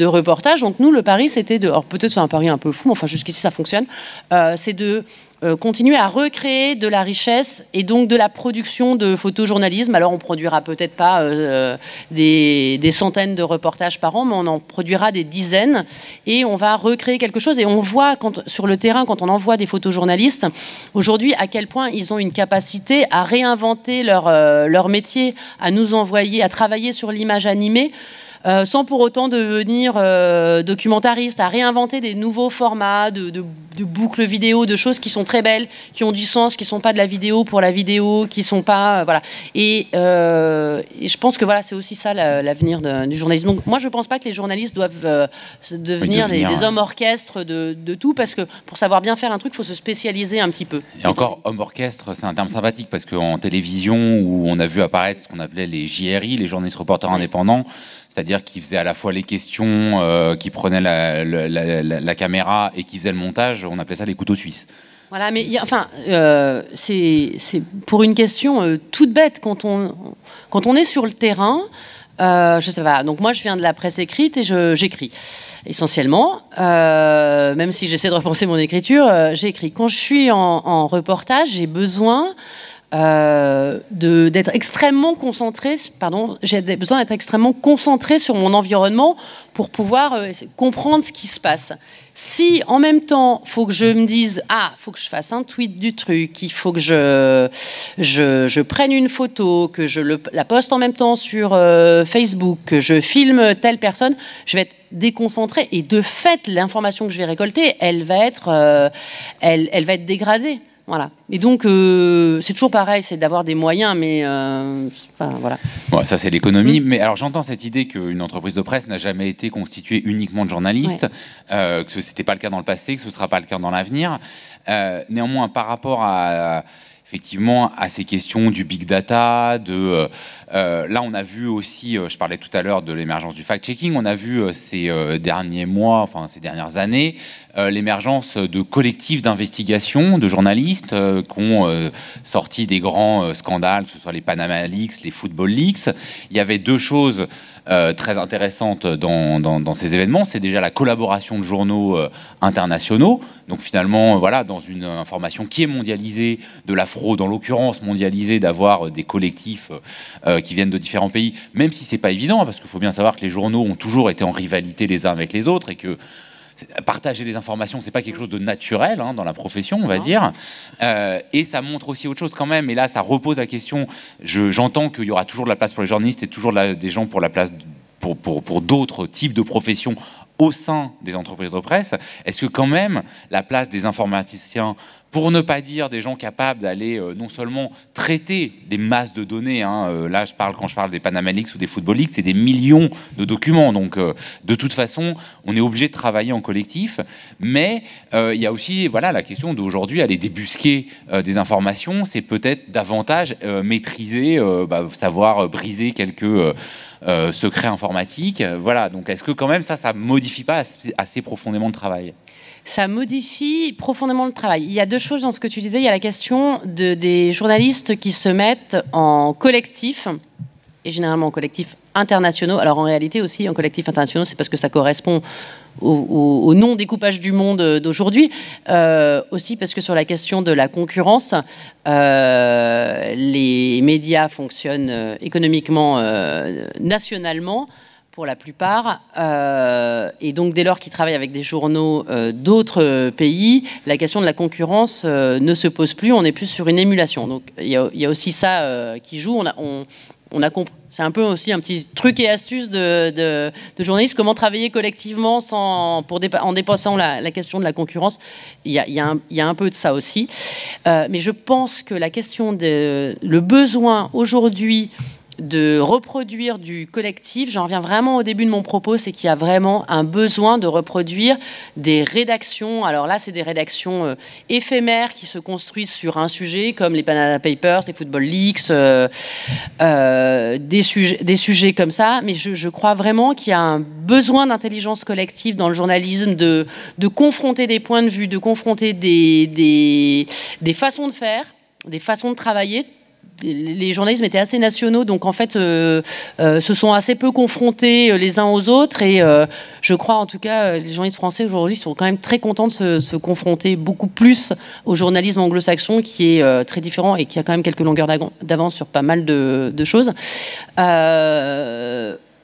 reportages. Donc nous, le pari, c'était de... Alors peut-être c'est un pari un peu fou, mais enfin jusqu'ici, ça fonctionne. C'est de continuer à recréer de la richesse et donc de la production de photojournalisme. Alors on produira peut-être pas des centaines de reportages par an, mais on en produira des dizaines et on va recréer quelque chose. Et on voit sur le terrain, quand on envoie des photojournalistes, aujourd'hui à quel point ils ont une capacité à réinventer leur métier, à nous envoyer, à travailler sur l'image animée, sans pour autant devenir documentariste, à réinventer des nouveaux formats de boucles vidéo, de choses qui sont très belles, qui ont du sens, qui ne sont pas de la vidéo pour la vidéo, qui ne sont pas... voilà. Et je pense que voilà, c'est aussi ça l'avenir du journalisme. Donc moi, je ne pense pas que les journalistes doivent devenir des hommes orchestres de tout, parce que pour savoir bien faire un truc, il faut se spécialiser un petit peu. Et encore, homme orchestre, c'est un terme sympathique, parce qu'en télévision, où on a vu apparaître ce qu'on appelait les JRI, les journalistes reporters indépendants, c'est-à-dire qui faisaient à la fois les questions, qui prenaient la caméra et qui faisaient le montage, on appelait ça les couteaux suisses. Voilà, mais c'est pour une question toute bête. Quand on est sur le terrain, je sais pas, donc moi je viens de la presse écrite et j'écris essentiellement, même si j'essaie de repenser mon écriture, j'écris. Quand je suis en reportage, j'ai besoin... d'être extrêmement concentré, j'ai besoin d'être extrêmement concentré sur mon environnement pour pouvoir comprendre ce qui se passe. Si en même temps, il faut que je me dise, faut que je fasse un tweet du truc, il faut que je prenne une photo, que je la poste en même temps sur Facebook, que je filme telle personne, je vais être déconcentré et de fait, l'information que je vais récolter, elle va être dégradée. Voilà. Et donc, c'est toujours pareil, c'est d'avoir des moyens, mais voilà. Bon, ça, c'est l'économie. Mais alors, j'entends cette idée qu'une entreprise de presse n'a jamais été constituée uniquement de journalistes, que ce n'était pas le cas dans le passé, que ce ne sera pas le cas dans l'avenir. Néanmoins, par rapport effectivement, à ces questions du big data, là, on a vu aussi, je parlais tout à l'heure de l'émergence du fact-checking, on a vu ces derniers mois, enfin ces dernières années, l'émergence de collectifs d'investigation, de journalistes qui ont sorti des grands scandales, que ce soit les Panama Leaks, les Football Leaks. Il y avait deux choses très intéressantes dans ces événements. C'est déjà la collaboration de journaux internationaux. Donc finalement, voilà, dans une information qui est mondialisée, de la fraude en l'occurrence mondialisée, d'avoir des collectifs qui viennent de différents pays, même si c'est pas évident, parce qu'il faut bien savoir que les journaux ont toujours été en rivalité les uns avec les autres et que partager les informations, c'est pas quelque chose de naturel dans la profession, on va dire. Et ça montre aussi autre chose quand même. Et là, ça repose la question. J'entends qu'il y aura toujours de la place pour les journalistes et toujours des gens pour la place pour d'autres types de professions au sein des entreprises de presse. Est-ce que quand même la place des informaticiens, pour ne pas dire des gens capables d'aller non seulement traiter des masses de données, là quand je parle des Panama Leaks ou des Football Leaks, c'est des millions de documents, donc de toute façon on est obligé de travailler en collectif, mais il y a aussi la question d'aujourd'hui aller débusquer des informations, c'est peut-être davantage maîtriser, savoir briser quelques secrets informatiques, voilà. Donc est-ce que quand même ça modifie pas assez profondément le travail? Ça modifie profondément le travail. Il y a deux choses dans ce que tu disais. Il y a la question des journalistes qui se mettent en collectif, et généralement en collectif internationaux. Alors en réalité aussi, en collectif internationaux, c'est parce que ça correspond au non-découpage du monde d'aujourd'hui. Aussi parce que sur la question de la concurrence, les médias fonctionnent économiquement nationalement, pour la plupart, et donc dès lors qu'ils travaillent avec des journaux d'autres pays, la question de la concurrence ne se pose plus, on est plus sur une émulation. Donc il y a aussi ça qui joue, on a compris. C'est un peu aussi un petit truc et astuce de journalistes, comment travailler collectivement en dépassant la question de la concurrence. Il y a un peu de ça aussi. Mais je pense que la question le besoin aujourd'hui de reproduire du collectif, j'en reviens vraiment au début de mon propos, c'est qu'il y a vraiment un besoin de reproduire des rédactions. Alors là, c'est des rédactions éphémères qui se construisent sur un sujet, comme les Panama Papers, les Football Leaks, des sujets comme ça. Mais je crois vraiment qu'il y a un besoin d'intelligence collective dans le journalisme, de confronter des points de vue, de confronter des façons de faire, des façons de travailler, les journalismes étaient assez nationaux, donc en fait se sont assez peu confrontés les uns aux autres, et je crois en tout cas les journalistes français aujourd'hui sont quand même très contents de se confronter beaucoup plus au journalisme anglo-saxon, qui est très différent et qui a quand même quelques longueurs d'avance sur pas mal de choses,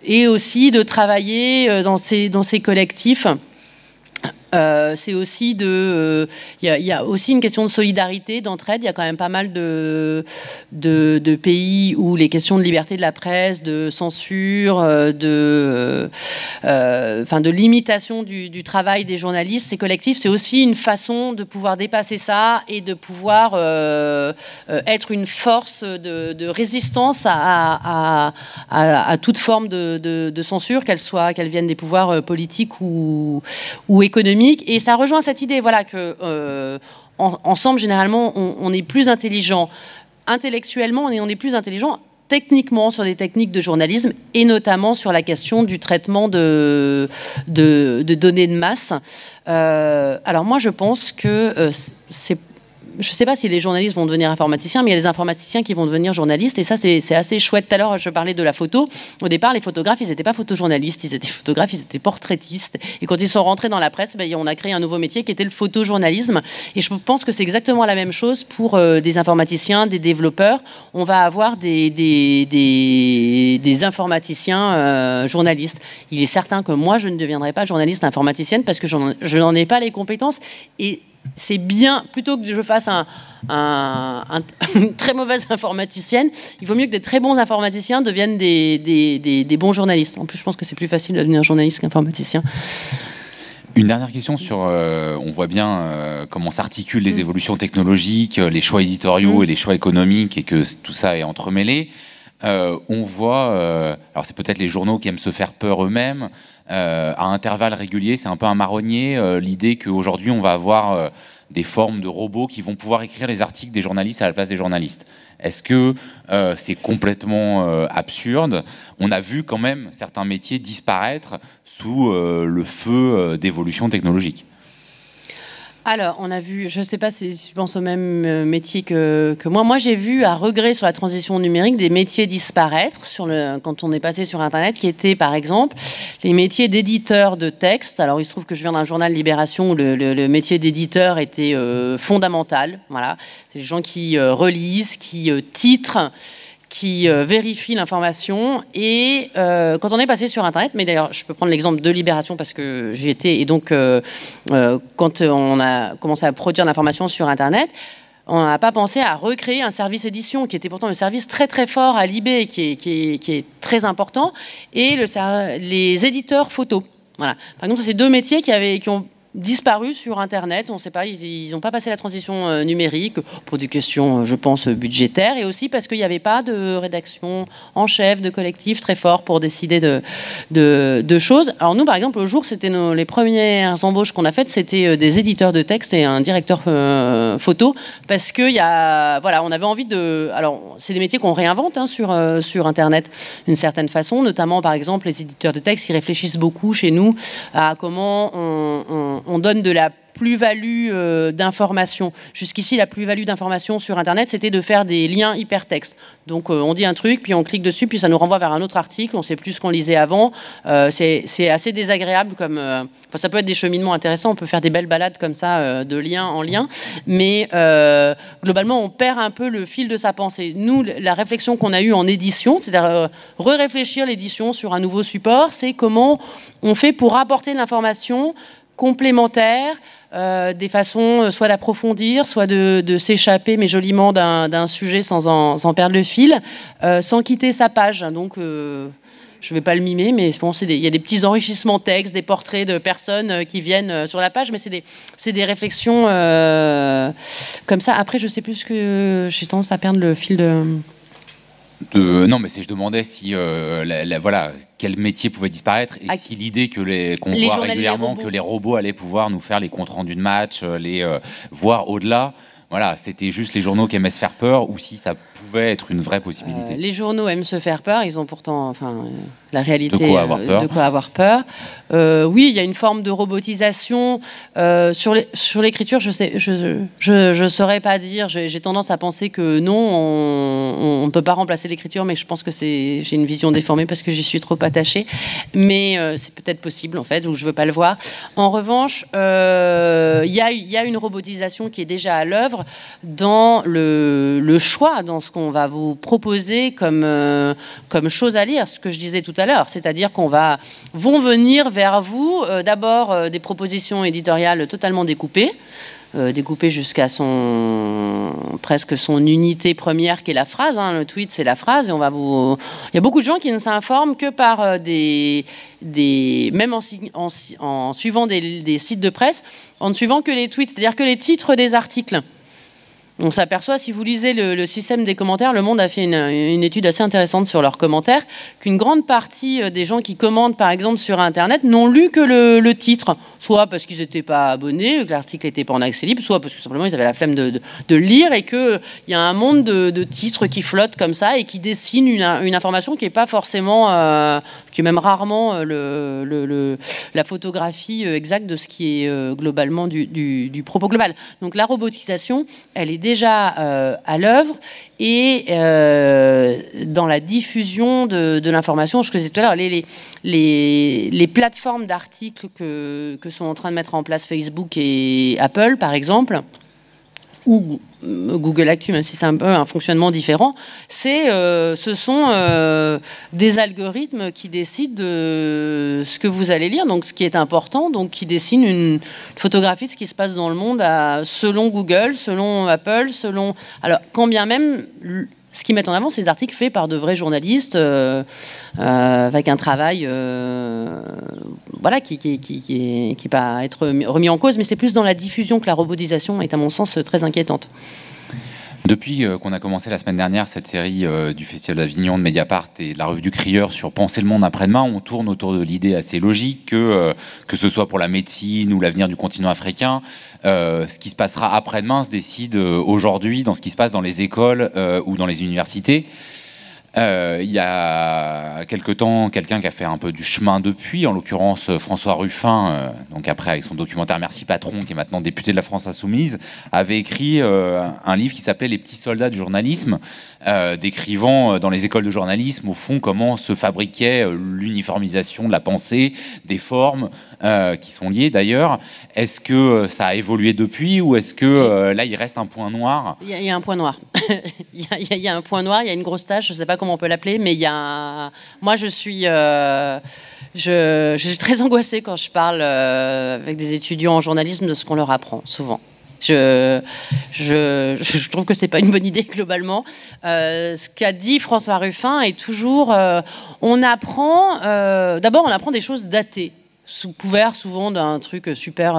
et aussi de travailler dans ces collectifs. C'est aussi il y a aussi une question de solidarité, d'entraide. Il y a quand même pas mal de pays où les questions de liberté de la presse, de censure, de limitation du travail des journalistes, ces collectifs, c'est aussi une façon de pouvoir dépasser ça et de pouvoir être une force de résistance à toute forme de censure, qu'elle vienne des pouvoirs politiques ou économiques. Et ça rejoint cette idée, voilà, que ensemble, généralement, on est plus intelligent intellectuellement et on est plus intelligent techniquement sur des techniques de journalisme, et notamment sur la question du traitement de données de masse. Alors moi, je pense que je ne sais pas si les journalistes vont devenir informaticiens, mais il y a des informaticiens qui vont devenir journalistes, et ça, c'est assez chouette. Tout à l'heure, je parlais de la photo. Au départ, les photographes, ils n'étaient pas photojournalistes, ils étaient photographes, ils étaient portraitistes. Et quand ils sont rentrés dans la presse, on a créé un nouveau métier qui était le photojournalisme. Et je pense que c'est exactement la même chose pour des informaticiens, des développeurs. On va avoir des informaticiens journalistes. Il est certain que moi, je ne deviendrai pas journaliste informaticienne parce que je n'en ai pas les compétences. Et c'est bien, plutôt que je fasse une très mauvaise informaticienne, il vaut mieux que des très bons informaticiens deviennent des bons journalistes. En plus, je pense que c'est plus facile de devenir journaliste qu'informaticien. Une dernière question sur... on voit bien comment s'articulent les évolutions technologiques, les choix éditoriaux et les choix économiques, et que tout ça est entremêlé. On voit... alors c'est peut-être les journaux qui aiment se faire peur eux-mêmes, à intervalles réguliers, c'est un peu un marronnier, l'idée qu'aujourd'hui on va avoir des formes de robots qui vont pouvoir écrire les articles des journalistes à la place des journalistes. Est-ce que c'est complètement absurde? On a vu quand même certains métiers disparaître sous le feu d'évolution technologique. Alors, on a vu, je ne sais pas si je pense au même métier que moi. Moi, j'ai vu, à regret sur la transition numérique, des métiers disparaître quand on est passé sur Internet, qui étaient, par exemple, les métiers d'éditeur de texte. Alors, il se trouve que je viens d'un journal Libération où le métier d'éditeur était fondamental. Voilà. C'est les gens qui relisent, qui titrent, qui vérifie l'information. Et quand on est passé sur Internet, mais d'ailleurs, je peux prendre l'exemple de Libération parce que j'y étais, et donc quand on a commencé à produire l'information sur Internet, on n'a pas pensé à recréer un service édition qui était pourtant le service très très fort à Libé, qui est très important, et les éditeurs photos. Voilà. Par exemple, c'est deux métiers qui ont disparu sur Internet. On ne sait pas, ils n'ont pas passé la transition numérique pour des questions, je pense, budgétaires, et aussi parce qu'il n'y avait pas de rédaction en chef, de collectif très fort pour décider de choses. Alors nous, par exemple, au jour, c'était les premières embauches qu'on a faites, c'était des éditeurs de texte et un directeur photo, parce que on avait envie de... Alors, c'est des métiers qu'on réinvente sur Internet d'une certaine façon, notamment, par exemple, les éditeurs de texte, ils réfléchissent beaucoup chez nous à comment on donne de la plus-value d'information. Jusqu'ici, la plus-value d'information sur Internet, c'était de faire des liens hypertextes. Donc, on dit un truc, puis on clique dessus, puis ça nous renvoie vers un autre article. On ne sait plus ce qu'on lisait avant. C'est assez désagréable. Ça peut être des cheminements intéressants. On peut faire des belles balades comme ça, de lien en lien. Mais globalement, on perd un peu le fil de sa pensée. Nous, la réflexion qu'on a eue en édition, c'est-à-dire réfléchir l'édition sur un nouveau support, c'est comment on fait pour apporter de l'information complémentaires, des façons soit d'approfondir, soit de s'échapper, mais joliment, d'un sujet sans perdre le fil, sans quitter sa page. Donc, je ne vais pas le mimer, mais bon, il y a des petits enrichissements textes, des portraits de personnes qui viennent sur la page, mais c'est des réflexions comme ça. Après, je ne sais plus ce que j'ai tendance à perdre le fil de... Non, mais je demandais si quel métier pouvait disparaître, et si l'idée qu'on voit régulièrement que les robots allaient pouvoir nous faire les comptes rendus de match, voir au-delà. Voilà, c'était juste les journaux qui aimaient se faire peur, ou si ça pouvait être une vraie possibilité. Les journaux aiment se faire peur, ils ont pourtant, la réalité, de quoi avoir peur. De quoi avoir peur. Oui, il y a une forme de robotisation sur l'écriture. Je saurais pas dire. J'ai tendance à penser que non, on ne peut pas remplacer l'écriture, mais je pense que j'ai une vision déformée parce que j'y suis trop attachée. Mais c'est peut-être possible en fait, ou je veux pas le voir. En revanche, il y a une robotisation qui est déjà à l'œuvre dans le choix, dans ce qu'on va vous proposer comme chose à lire. Ce que je disais tout à l'heure, c'est-à-dire vont venir vers vous d'abord des propositions éditoriales totalement découpées, jusqu'à presque son unité première qui est la phrase. Hein. Le tweet, c'est la phrase. Et il y a beaucoup de gens qui ne s'informent que par même en suivant des sites de presse, en ne suivant que les tweets, c'est-à-dire que les titres des articles. On s'aperçoit, si vous lisez le système des commentaires, Le Monde a fait une étude assez intéressante sur leurs commentaires, qu'une grande partie des gens qui commentent, par exemple, sur Internet, n'ont lu que le titre, soit parce qu'ils n'étaient pas abonnés, que l'article n'était pas en accès libre, soit parce que simplement ils avaient la flemme de lire, et qu'il y a un monde de titres qui flottent comme ça et qui dessinent une information qui n'est pas forcément, qui est même rarement la photographie exacte de ce qui est globalement du propos global. Donc la robotisation, elle est déjà à l'œuvre, et dans la diffusion de l'information. Je disais tout à l'heure, les plateformes d'articles que sont en train de mettre en place Facebook et Apple, par exemple, ou Google Actu, même si c'est un peu un fonctionnement différent, ce sont des algorithmes qui décident de ce que vous allez lire, donc ce qui est important, donc qui dessinent une photographie de ce qui se passe dans le monde selon Google, selon Apple, alors quand bien même ce qu'ils mettent en avant, c'est des articles faits par de vrais journalistes avec un travail qui pas à être remis en cause, mais c'est plus dans la diffusion que la robotisation est, à mon sens, très inquiétante. Depuis qu'on a commencé la semaine dernière cette série du Festival d'Avignon de Mediapart et de la Revue du Crieur sur Penser le monde après-demain, on tourne autour de l'idée assez logique que ce soit pour la médecine ou l'avenir du continent africain, ce qui se passera après-demain se décide aujourd'hui dans ce qui se passe dans les écoles ou dans les universités. Il y a quelque temps, quelqu'un qui a fait un peu du chemin depuis, en l'occurrence François Ruffin, donc après avec son documentaire Merci Patron, qui est maintenant député de la France Insoumise, avait écrit un livre qui s'appelait Les petits soldats du journalisme, décrivant dans les écoles de journalisme, au fond, comment se fabriquait l'uniformisation de la pensée, des formes qui sont liées d'ailleurs. Est-ce que ça a évolué depuis, ou est-ce que là, il reste un point noir? Il y a un point noir. Il y a un point noir, il y a une grosse tache, je ne sais pas comment on peut l'appeler, mais moi, je suis très angoissée quand je parle avec des étudiants en journalisme de ce qu'on leur apprend, souvent. Je trouve que c'est pas une bonne idée globalement. Ce qu'a dit François Ruffin est toujours... on apprend des choses datées, sous couvert souvent d'un truc super...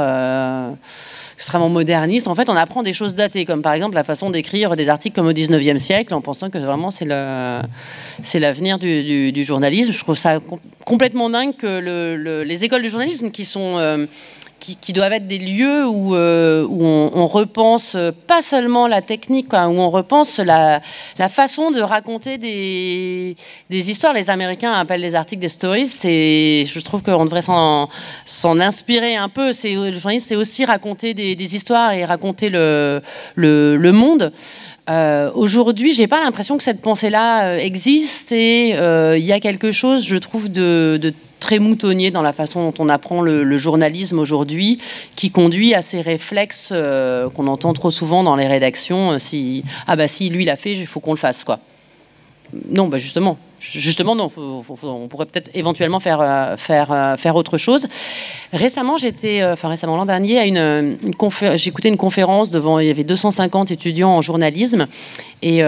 extrêmement moderniste. En fait, on apprend des choses datées, comme par exemple la façon d'écrire des articles comme au 19e siècle, en pensant que vraiment c'est l'avenir du journalisme. Je trouve ça complètement dingue que les écoles de journalisme qui doivent être des lieux où on repense pas seulement la technique, où on repense la façon de raconter des histoires. Les Américains appellent les articles des stories. Je trouve qu'on devrait s'en inspirer un peu. Le journalisme, c'est aussi raconter des histoires et raconter le monde. Aujourd'hui, j'ai pas l'impression que cette pensée-là existe, et il y a quelque chose, je trouve, de très moutonnier dans la façon dont on apprend le journalisme aujourd'hui, qui conduit à ces réflexes qu'on entend trop souvent dans les rédactions. Si lui l'a fait, il faut qu'on le fasse, quoi. Non, justement non. On pourrait peut-être éventuellement faire autre chose. Récemment, l'an dernier, j'écoutais une conférence devant, il y avait 250 étudiants en journalisme, et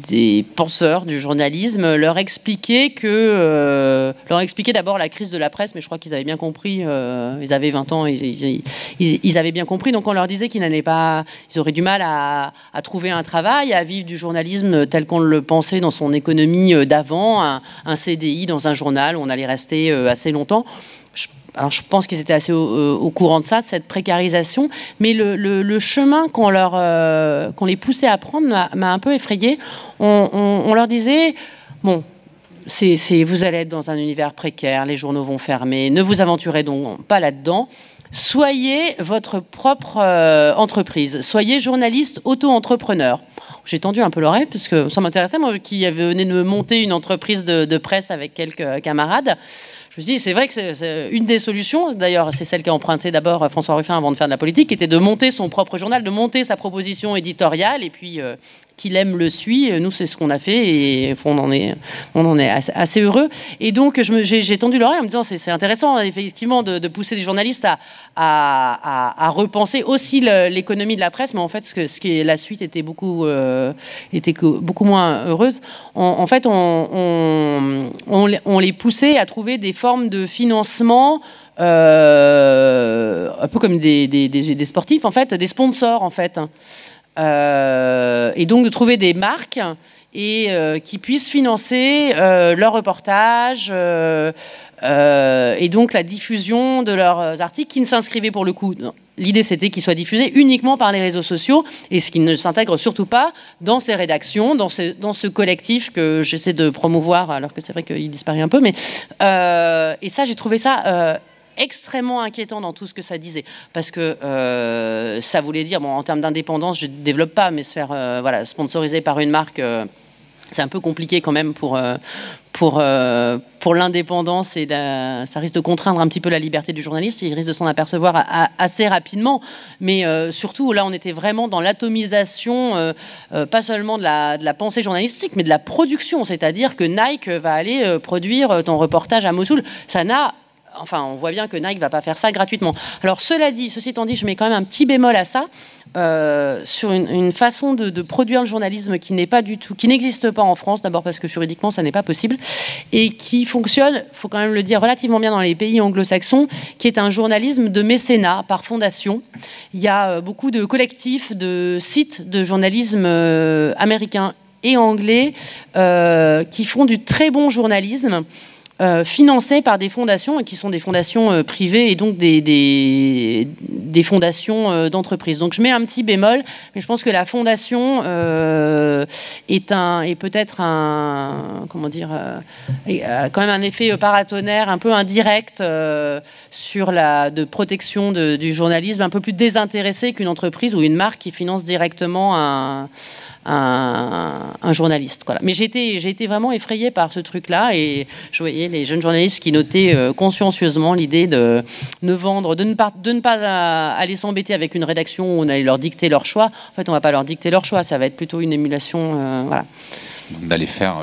des penseurs du journalisme leur expliquaient d'abord la crise de la presse, mais je crois qu'ils avaient bien compris, ils avaient 20 ans, ils avaient bien compris, donc on leur disait qu'ils auraient du mal à trouver un travail, à vivre du journalisme tel qu'on le pensait dans son économie d'avant, un CDI dans un journal où on allait rester assez longtemps. Alors je pense qu'ils étaient assez au courant de ça, de cette précarisation, mais le chemin qu'on les poussait à prendre m'a un peu effrayée. On leur disait, bon, vous allez être dans un univers précaire, les journaux vont fermer, ne vous aventurez donc pas là-dedans. Soyez votre propre entreprise, soyez journaliste auto-entrepreneur. J'ai tendu un peu l'oreille parce que ça m'intéressait, moi qui venais de monter une entreprise de presse avec quelques camarades. Je me suis dit, c'est vrai que c'est une des solutions, d'ailleurs c'est celle qu'a emprunté d'abord François Ruffin avant de faire de la politique, qui était de monter son propre journal, de monter sa proposition éditoriale, et puis qu'il aime le suit. Nous, c'est ce qu'on a fait, et on en est assez heureux. Et donc, j'ai tendu l'oreille en me disant, c'est intéressant, effectivement, de pousser des journalistes à repenser aussi l'économie de la presse, mais en fait, ce qui est la suite était beaucoup moins heureuse. En fait, on les poussait à trouver des formes de financement un peu comme des sportifs, en fait, des sponsors, en fait. Et donc de trouver des marques qui puissent financer leurs reportages et donc la diffusion de leurs articles qui ne s'inscrivaient pour le coup. L'idée, c'était qu'ils soient diffusés uniquement par les réseaux sociaux et ce qui ne s'intègre surtout pas dans ces rédactions, dans ce collectif que j'essaie de promouvoir, alors que c'est vrai qu'il disparaît un peu. Mais, et ça, j'ai trouvé ça extrêmement inquiétant dans tout ce que ça disait, parce que ça voulait dire, bon, en termes d'indépendance, je ne développe pas, mais se faire voilà, sponsoriser par une marque, c'est un peu compliqué quand même pour l'indépendance, et ça risque de contraindre un petit peu la liberté du journaliste. Il risque de s'en apercevoir assez rapidement. Mais surtout, là, on était vraiment dans l'atomisation, pas seulement de la pensée journalistique, mais de la production. C'est-à-dire que Nike va aller produire ton reportage à Mossoul. Enfin, on voit bien que Nike va pas faire ça gratuitement. Alors, ceci étant dit, je mets quand même un petit bémol à ça, sur une façon de produire le journalisme qui n'existe pas en France, d'abord parce que juridiquement, ça n'est pas possible, et qui fonctionne, faut quand même le dire, relativement bien dans les pays anglo-saxons, qui est un journalisme de mécénat par fondation. Il y a beaucoup de collectifs, de sites de journalisme américains et anglais qui font du très bon journalisme, financés par des fondations, et qui sont des fondations privées, et donc des fondations d'entreprises. Donc je mets un petit bémol, mais je pense que la fondation est peut-être comment dire, quand même un effet paratonnerre un peu indirect de protection du journalisme, un peu plus désintéressé qu'une entreprise ou une marque qui finance directement un journaliste. Voilà. Mais j'ai été vraiment effrayée par ce truc-là, et je voyais les jeunes journalistes qui notaient consciencieusement l'idée de ne pas aller s'embêter avec une rédaction où on allait leur dicter leur choix. En fait, on ne va pas leur dicter leur choix, ça va être plutôt une émulation. Voilà. D'aller faire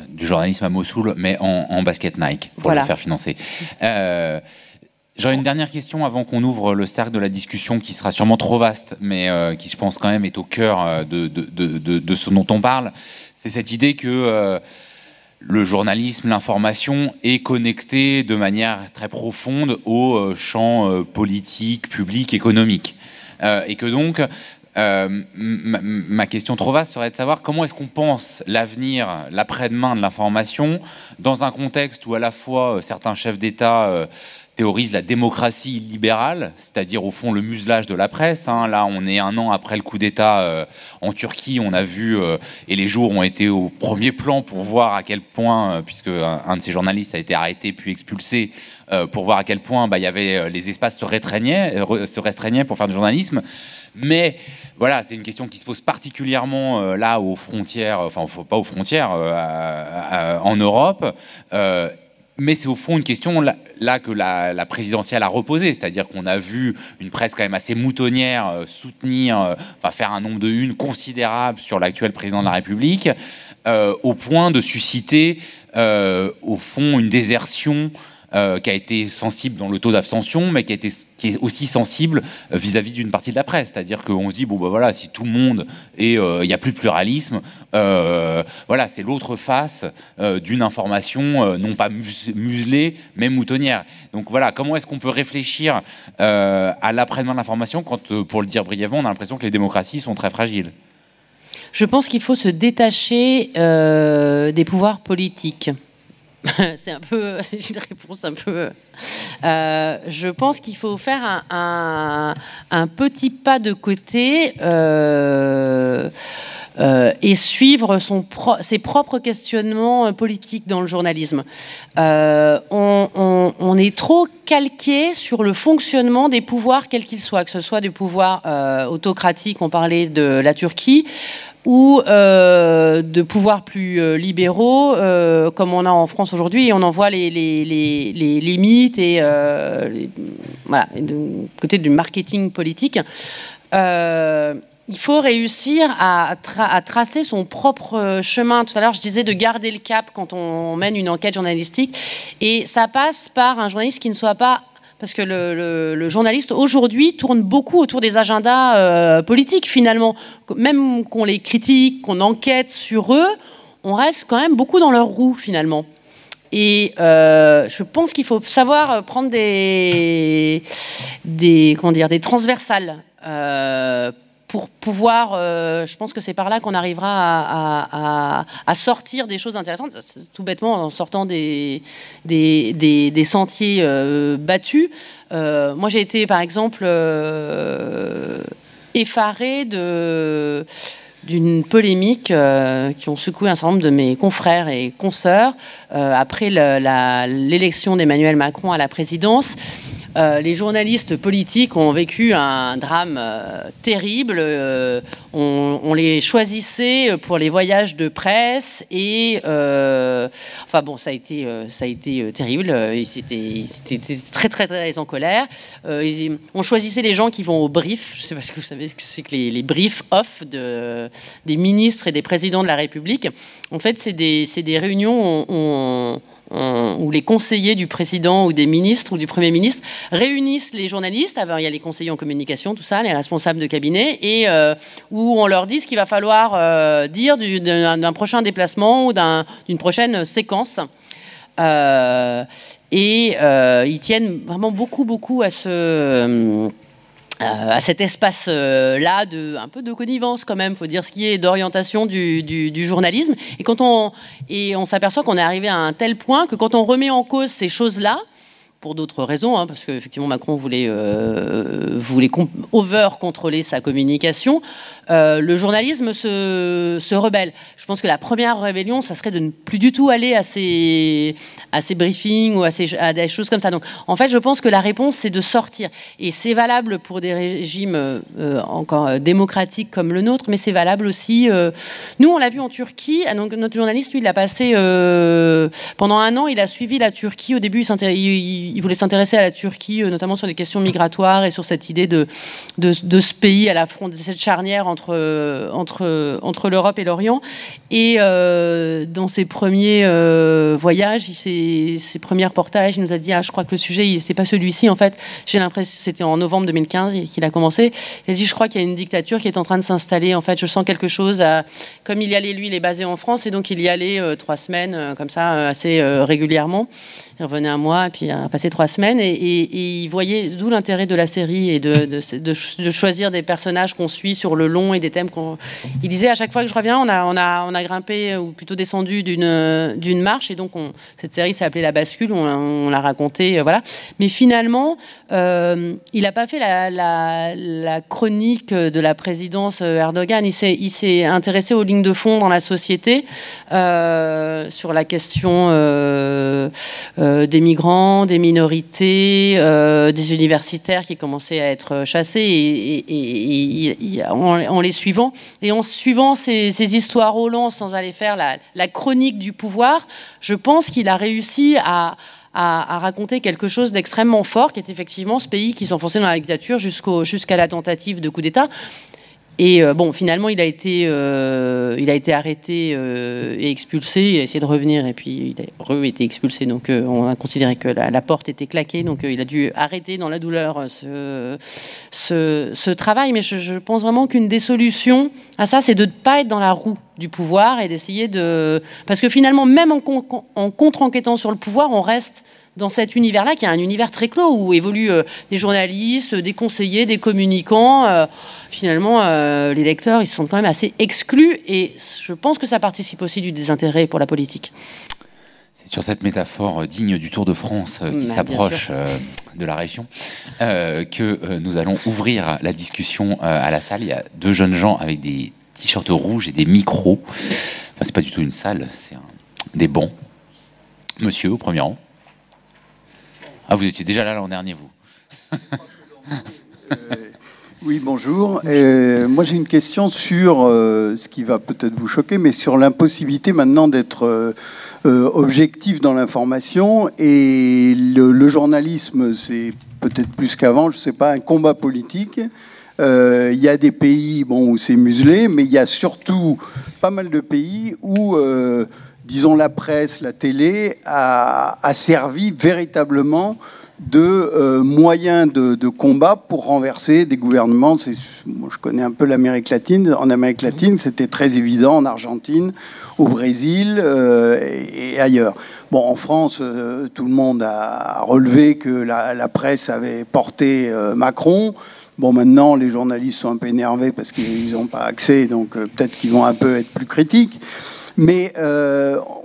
du journalisme à Mossoul, mais en basket Nike, pour le faire financer. J'aurais une dernière question avant qu'on ouvre le cercle de la discussion, qui sera sûrement trop vaste, mais qui, je pense, quand même est au cœur de ce dont on parle. C'est cette idée que le journalisme, l'information est connecté de manière très profonde au champ politique, public, économique. Et que donc, ma question trop vaste serait de savoir comment est-ce qu'on pense l'avenir, l'après-demain de l'information, dans un contexte où à la fois certains chefs d'État théorise la démocratie libérale, c'est-à-dire au fond le muselage de la presse. Hein. Là, on est 1 an après le coup d'État en Turquie, on a vu, et les jours ont été au premier plan pour voir à quel point, puisque un de ces journalistes a été arrêté puis expulsé, pour voir à quel point il y avait, les espaces se restreignaient pour faire du journalisme. Mais voilà, c'est une question qui se pose particulièrement là aux frontières, enfin pas aux frontières, en Europe. Mais c'est au fond une question là que la présidentielle a reposée, c'est-à-dire qu'on a vu une presse quand même assez moutonnière soutenir, faire un nombre de unes considérable sur l'actuel président de la République, au point de susciter au fond une désertion qui a été sensible dans le taux d'abstention, mais qui est aussi sensible vis-à-vis d'une partie de la presse. C'est-à-dire qu'on se dit, bon, voilà, si tout le monde et il n'y a plus de pluralisme, voilà, c'est l'autre face d'une information non pas muselée, mais moutonnière. Donc voilà, comment est-ce qu'on peut réfléchir à l'après-demain de l'information quand, pour le dire brièvement, on a l'impression que les démocraties sont très fragiles? Je pense qu'il faut se détacher des pouvoirs politiques. C'est une réponse un peu. Je pense qu'il faut faire un petit pas de côté et suivre ses propres questionnements politiques dans le journalisme. On est trop calqué sur le fonctionnement des pouvoirs, quels qu'ils soient, que ce soit des pouvoirs autocratiques, on parlait de la Turquie, ou de pouvoirs plus libéraux, comme on a en France aujourd'hui, et on en voit les limites et voilà, du côté du marketing politique. Il faut réussir à tracer son propre chemin. Tout à l'heure, je disais de garder le cap quand on mène une enquête journalistique, et ça passe par un journaliste qui ne soit pas... Parce que le journaliste, aujourd'hui, tourne beaucoup autour des agendas politiques, finalement. Même qu'on les critique, qu'on enquête sur eux, on reste quand même beaucoup dans leur roue, finalement. Et je pense qu'il faut savoir prendre des transversales pour pouvoir... je pense que c'est par là qu'on arrivera à sortir des choses intéressantes, tout bêtement en sortant des sentiers battus. Moi, j'ai été, par exemple, effarée d'une polémique qui ont secoué un certain nombre de mes confrères et consoeurs après l'élection d'Emmanuel Macron à la présidence. Les journalistes politiques ont vécu un drame terrible. On les choisissait pour les voyages de presse et enfin bon, ça a été terrible. Ils étaient très très très en colère. On choisissait les gens qui vont au brief. Je ne sais pas ce que vous savez ce que c'est que les briefs off des ministres et des présidents de la République. En fait, c'est des réunions où les conseillers du président ou des ministres ou du Premier ministre réunissent les journalistes. Il y a les conseillers en communication, tout ça, les responsables de cabinet, et où on leur dit ce qu'il va falloir dire d'un prochain déplacement ou d'une prochaine séquence. Ils tiennent vraiment beaucoup à cet espace-là, un peu de connivence quand même, faut dire ce qui est, d'orientation du journalisme. Et on s'aperçoit qu'on est arrivé à un tel point que quand on remet en cause ces choses-là, pour d'autres raisons, hein, parce qu'effectivement Macron voulait over-contrôler sa communication, le journalisme se rebelle. Je pense que la première rébellion, ça serait de ne plus du tout aller à ces briefings ou à des choses comme ça. Donc, en fait, je pense que la réponse, c'est de sortir. Et c'est valable pour des régimes encore démocratiques comme le nôtre, mais c'est valable aussi... Nous, on l'a vu en Turquie. Donc, notre journaliste, lui, il a passé... pendant un an, il a suivi la Turquie. Au début, il voulait s'intéresser à la Turquie, notamment sur les questions migratoires et sur cette idée de ce pays à la frontière, de cette charnière entre l'Europe et l'Orient. Et dans ses premiers voyages, ses premiers reportages, il nous a dit je crois que le sujet, c'est pas celui-ci en fait. J'ai l'impression, c'était en novembre 2015 qu'il a commencé. Il a dit je crois qu'il y a une dictature qui est en train de s'installer. En fait, je sens quelque chose. Comme il y allait, lui, il est basé en France et donc il y allait 3 semaines comme ça assez régulièrement. Il revenait un mois et puis a passé 3 semaines et il voyait d'où l'intérêt de la série et de choisir des personnages qu'on suit sur le long et des thèmes il disait à chaque fois que je reviens, on a grimpé ou plutôt descendu d'une marche et donc cette série s'est appelée La Bascule, on l'a raconté, voilà. Mais finalement, il n'a pas fait la chronique de la présidence Erdogan. Il s'est intéressé aux lignes de fond dans la société sur la question des migrants, des minorités, des universitaires qui commençaient à être chassés et en les suivant et en suivant ces histoires au long sans aller faire la chronique du pouvoir, je pense qu'il a réussi à raconter quelque chose d'extrêmement fort qui est effectivement ce pays qui s'enfonçait dans la dictature jusqu'à la tentative de coup d'État. Et bon, finalement, il a été arrêté et expulsé. Il a essayé de revenir et puis il a été expulsé. Donc, on a considéré que la porte était claquée. Donc, il a dû arrêter dans la douleur ce travail. Mais je pense vraiment qu'une des solutions à ça, c'est de ne pas être dans la roue du pouvoir et d'essayer de... Parce que finalement, même en contre-enquêtant sur le pouvoir, on reste dans cet univers-là, qui est un univers très clos, où évoluent des journalistes, des conseillers, des communicants. Finalement, les lecteurs, ils se sentent quand même assez exclus, et je pense que ça participe aussi du désintérêt pour la politique. C'est sur cette métaphore digne du Tour de France qui s'approche de la région que nous allons ouvrir la discussion à la salle. Il y a 2 jeunes gens avec des t-shirts rouges et des micros. Enfin, c'est pas du tout une salle, c'est des bancs. Monsieur, au premier rang. Ah, vous étiez déjà là l'an dernier, vous. Oui, bonjour. Moi, j'ai une question sur ce qui va peut-être vous choquer, mais sur l'impossibilité maintenant d'être objectif dans l'information. Et le journalisme, c'est peut-être plus qu'avant, je ne sais pas, un combat politique. Il y a des pays où c'est muselé, mais il y a surtout pas mal de pays où, disons, la presse, la télé a servi véritablement de moyens de combat pour renverser des gouvernements. Moi, je connais un peu l'Amérique latine. En Amérique latine, c'était très évident, en Argentine, au Brésil et ailleurs. Bon, en France, tout le monde a relevé que la presse avait porté Macron. Bon, maintenant, les journalistes sont un peu énervés parce qu'ils n'ont pas accès, donc peut-être qu'ils vont un peu être plus critiques. Mais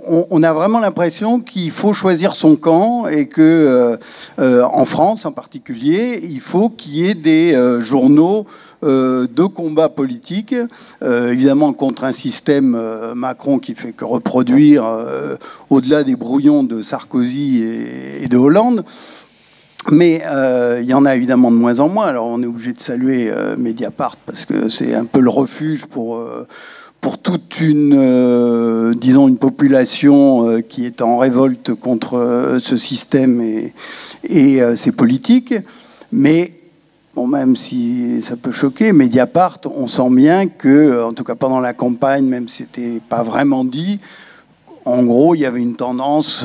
on a vraiment l'impression qu'il faut choisir son camp et que, en France en particulier, il faut qu'il y ait des journaux de combat politique, évidemment contre un système Macron qui fait que reproduire au-delà des brouillons de Sarkozy et de Hollande. Mais il y en a évidemment de moins en moins. Alors on est obligé de saluer Mediapart parce que c'est un peu le refuge pour toute une, disons, une population qui est en révolte contre ce système et ses politiques. Mais bon, même si ça peut choquer, Mediapart, on sent bien que, en tout cas pendant la campagne, même si c'était pas vraiment dit, en gros, il y avait une tendance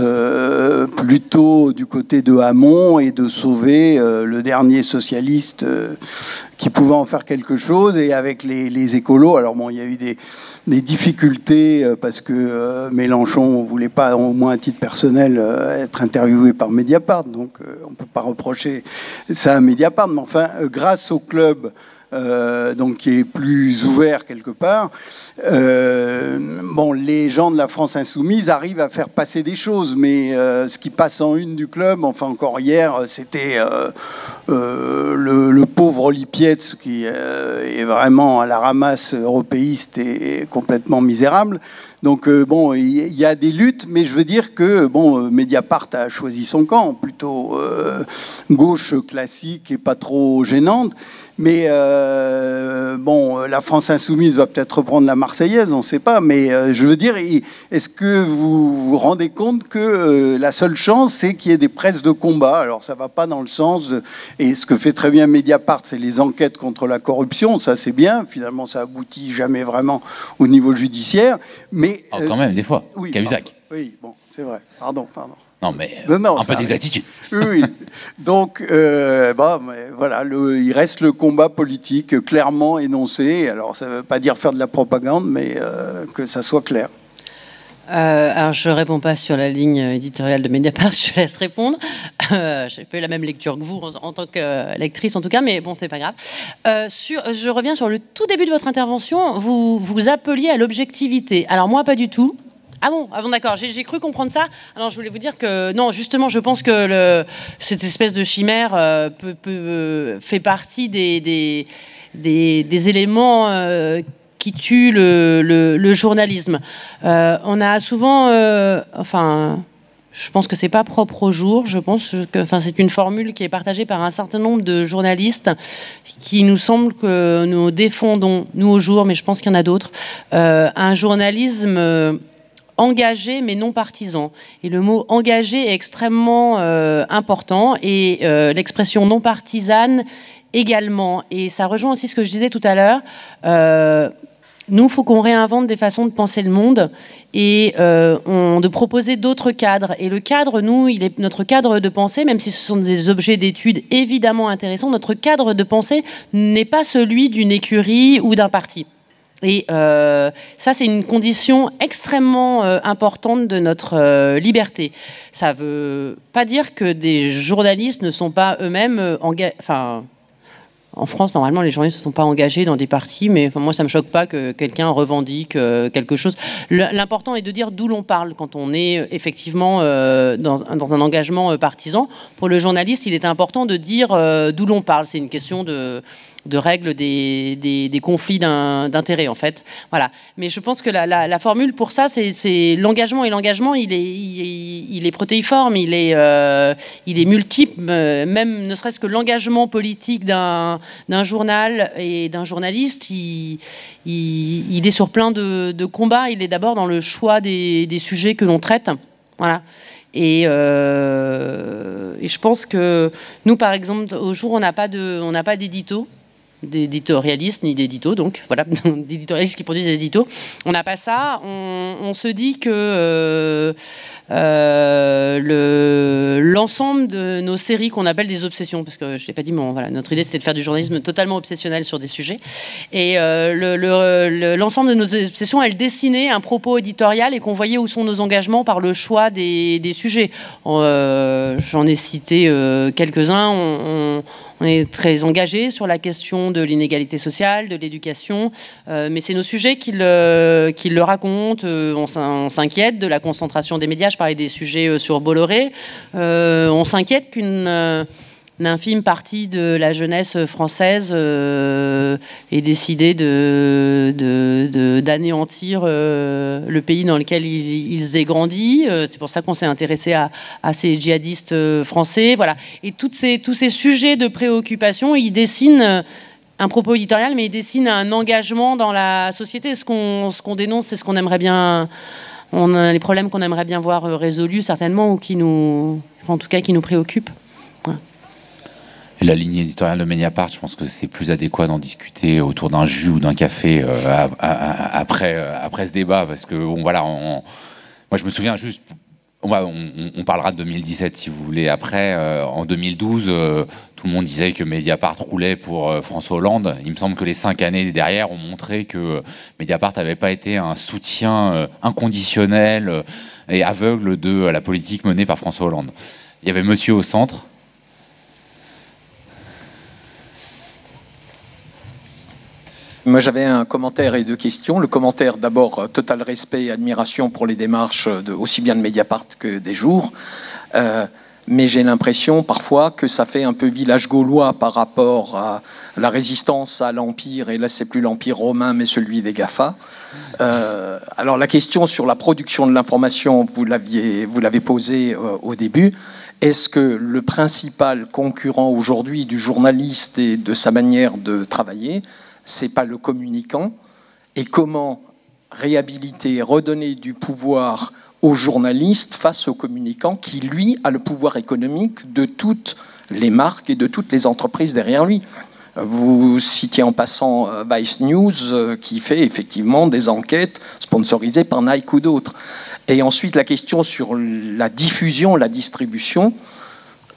plutôt du côté de Hamon et de sauver le dernier socialiste qui pouvait en faire quelque chose. Et avec les écolos, alors bon, il y a eu des difficultés parce que Mélenchon ne voulait pas, au moins à titre personnel, être interviewé par Mediapart. Donc on ne peut pas reprocher ça à Mediapart. Mais enfin, grâce au club, donc qui est plus ouvert quelque part, bon, les gens de la France insoumise arrivent à faire passer des choses, mais ce qui passe en une du club, enfin encore hier, c'était le pauvre Oli Pietz qui est vraiment à la ramasse européiste et complètement misérable. Donc bon, il y a des luttes, mais je veux dire que bon, Mediapart a choisi son camp, plutôt gauche classique et pas trop gênante. Mais bon, la France insoumise va peut-être reprendre la Marseillaise, on ne sait pas. Mais je veux dire, est-ce que vous vous rendez compte que la seule chance, c'est qu'il y ait des presses de combat? Alors ça ne va pas dans le sens et ce que fait très bien Mediapart, c'est les enquêtes contre la corruption. Ça, c'est bien. Finalement, ça aboutit jamais vraiment au niveau judiciaire. Mais quand même, des fois. Oui, Cahuzac. Oui, bon, c'est vrai. Pardon. Non, mais non, un peu d'exactitude. Oui. Donc, bah, mais voilà, il reste le combat politique clairement énoncé. Alors, ça ne veut pas dire faire de la propagande, mais que ça soit clair. Alors, je ne réponds pas sur la ligne éditoriale de Mediapart, je laisse répondre. J'ai pas eu la même lecture que vous en tant que lectrice, en tout cas, mais bon, c'est pas grave. Je reviens sur le tout début de votre intervention. Vous appeliez à l'objectivité. Alors, moi, pas du tout. Ah bon, d'accord, j'ai cru comprendre ça. Alors je voulais vous dire que non, justement, je pense que cette espèce de chimère fait partie des éléments qui tuent le journalisme. On a souvent, enfin, je pense que c'est pas propre au jour. Je pense que, enfin, c'est une formule qui est partagée par un certain nombre de journalistes qui nous semble que nous défendons, nous au jour, mais je pense qu'il y en a d'autres, un journalisme engagé mais non partisan. Et le mot engagé est extrêmement important et l'expression non partisane également. Et ça rejoint aussi ce que je disais tout à l'heure. Nous, il faut qu'on réinvente des façons de penser le monde et de proposer d'autres cadres. Et le cadre, nous, notre cadre de pensée, même si ce sont des objets d'étude évidemment intéressants, notre cadre de pensée n'est pas celui d'une écurie ou d'un parti. Et ça, c'est une condition extrêmement importante de notre liberté. Ça ne veut pas dire que des journalistes ne sont pas eux-mêmes engagés. Enfin, en France, normalement, les journalistes ne sont pas engagés dans des partis, mais enfin, moi, ça ne me choque pas que quelqu'un revendique quelque chose. L'important est de dire d'où l'on parle quand on est effectivement dans un engagement partisan. Pour le journaliste, il est important de dire d'où l'on parle. C'est une question règle des conflits d'intérêts, en fait. Voilà. Mais je pense que la formule pour ça, c'est l'engagement. Et l'engagement, il est protéiforme, il est multiple. Même ne serait-ce que l'engagement politique d'un journal et d'un journaliste, il est sur plein de combats. Il est d'abord dans le choix des sujets que l'on traite. Voilà. Et je pense que nous, par exemple, au jour, on n'a pas d'édito, d'éditorialistes ni d'édito, donc voilà, d'éditorialistes qui produisent des éditos. On n'a pas ça. On se dit que l'ensemble de nos séries qu'on appelle des obsessions, parce que je l'ai pas dit, mais voilà, notre idée c'était de faire du journalisme totalement obsessionnel sur des sujets, et l'ensemble de nos obsessions, elles dessinaient un propos éditorial et qu'on voyait où sont nos engagements par le choix des sujets. J'en ai cité quelques-uns. On est très engagé sur la question de l'inégalité sociale, de l'éducation, mais c'est nos sujets qui le racontent. On s'inquiète de la concentration des médias. Je parlais des sujets sur Bolloré. On s'inquiète qu'une infime partie de la jeunesse française ait décidé d'anéantir le pays dans lequel ils aient grandi. C'est pour ça qu'on s'est intéressé à ces djihadistes français. Voilà. Et tous ces sujets de préoccupation, ils dessinent un propos éditorial, mais ils dessinent un engagement dans la société. Ce qu'on dénonce, c'est ce qu'on aimerait bien... On a les problèmes qu'on aimerait bien voir résolus, certainement, ou qui nous préoccupent. Voilà. Et la ligne éditoriale de Mediapart, je pense que c'est plus adéquat d'en discuter autour d'un jus ou d'un café après ce débat, parce que bon, voilà, moi je me souviens juste, on parlera de 2017 si vous voulez. Après, en 2012, tout le monde disait que Mediapart roulait pour François Hollande. Il me semble que les 5 années derrière ont montré que Mediapart n'avait pas été un soutien inconditionnel et aveugle de la politique menée par François Hollande. Il y avait monsieur au centre. Moi, j'avais un commentaire et 2 questions. Le commentaire, d'abord, total respect et admiration pour les démarches aussi bien de Mediapart que des Jours. Mais j'ai l'impression, parfois, que ça fait un peu village gaulois par rapport à la résistance à l'Empire. Et là, c'est plus l'Empire romain, mais celui des GAFA. Alors, la question sur la production de l'information, vous l'avez posée au début. Est-ce que le principal concurrent aujourd'hui du journaliste et de sa manière de travailler, c'est pas le communicant, et comment réhabiliter, redonner du pouvoir aux journalistes face au communicant qui, lui, a le pouvoir économique de toutes les marques et de toutes les entreprises derrière lui. Vous citiez en passant Vice News, qui fait effectivement des enquêtes sponsorisées par Nike ou d'autres. Et ensuite, la question sur la diffusion, la distribution.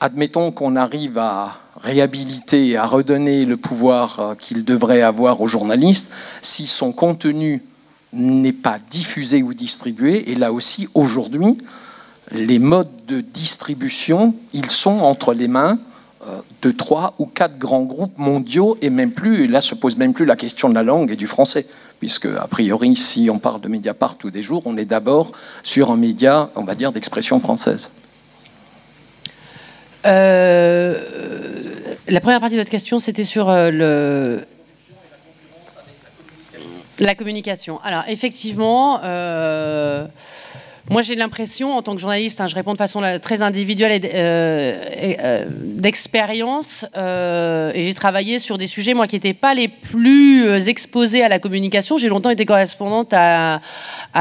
Admettons qu'on arrive à réhabiliter et à redonner le pouvoir qu'il devrait avoir aux journalistes si son contenu n'est pas diffusé ou distribué. Et là aussi, aujourd'hui, les modes de distribution, ils sont entre les mains de 3 ou 4 grands groupes mondiaux, et même plus, et là se pose même plus la question de la langue et du français, puisque a priori, si on parle de Mediapart ou des Jours, on est d'abord sur un média, on va dire, d'expression française. La première partie de votre question, c'était sur la communication. Alors, effectivement, moi j'ai l'impression, en tant que journaliste, je réponds de façon très individuelle et d'expérience, et j'ai travaillé sur des sujets, moi, qui n'étaient pas les plus exposés à la communication. J'ai longtemps été correspondante à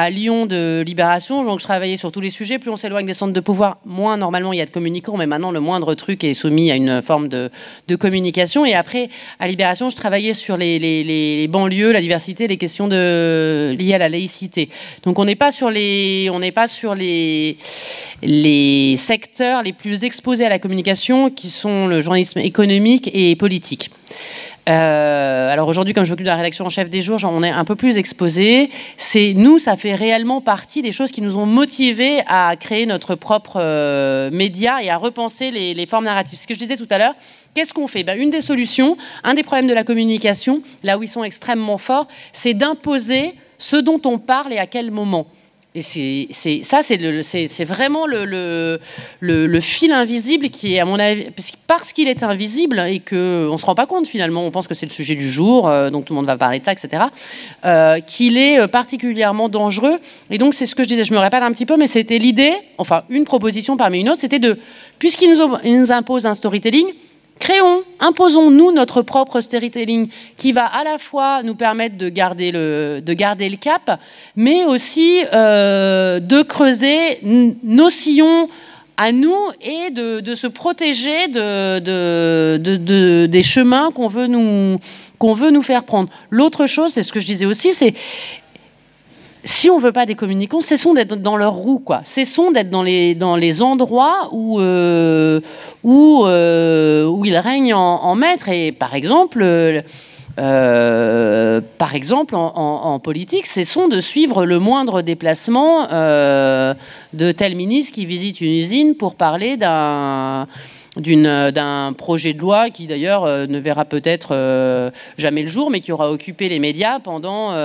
Lyon de Libération, donc je travaillais sur tous les sujets. Plus on s'éloigne des centres de pouvoir, moins normalement il y a de communicants, mais maintenant le moindre truc est soumis à une forme de communication. Et après, à Libération, je travaillais sur les banlieues, la diversité, les questions liées à la laïcité. Donc on n'est pas sur les secteurs les plus exposés à la communication, qui sont le journalisme économique et politique. Alors aujourd'hui, comme je m'occupe de la rédaction en chef des Jours, on est un peu plus exposé. Ça fait réellement partie des choses qui nous ont motivés à créer notre propre média et à repenser les formes narratives. Ce que je disais tout à l'heure, qu'est-ce qu'on fait ? Une des solutions, un des problèmes de la communication, là où ils sont extrêmement forts, c'est d'imposer ce dont on parle et à quel moment. Et c'est vraiment le fil invisible qui est, à mon avis, parce qu'il est invisible et qu'on ne se rend pas compte finalement, on pense que c'est le sujet du jour, donc tout le monde va parler de ça, etc., qu'il est particulièrement dangereux. Et donc c'est ce que je disais, je me répète un petit peu, mais c'était l'idée, enfin une proposition parmi une autre, c'était puisqu'il nous impose un storytelling, imposons-nous notre propre storytelling qui va à la fois nous permettre de garder le cap, mais aussi de creuser nos sillons à nous et de se protéger des chemins qu'on veut nous faire prendre. L'autre chose, c'est ce que je disais aussi, c'est si on veut pas des communicants, cessons d'être dans leur roue, quoi. Cessons d'être dans les endroits où ils règnent en maître. Et par exemple, en politique, cessons de suivre le moindre déplacement de tel ministre qui visite une usine pour parler d'un projet de loi qui d'ailleurs ne verra peut-être jamais le jour, mais qui aura occupé les médias pendant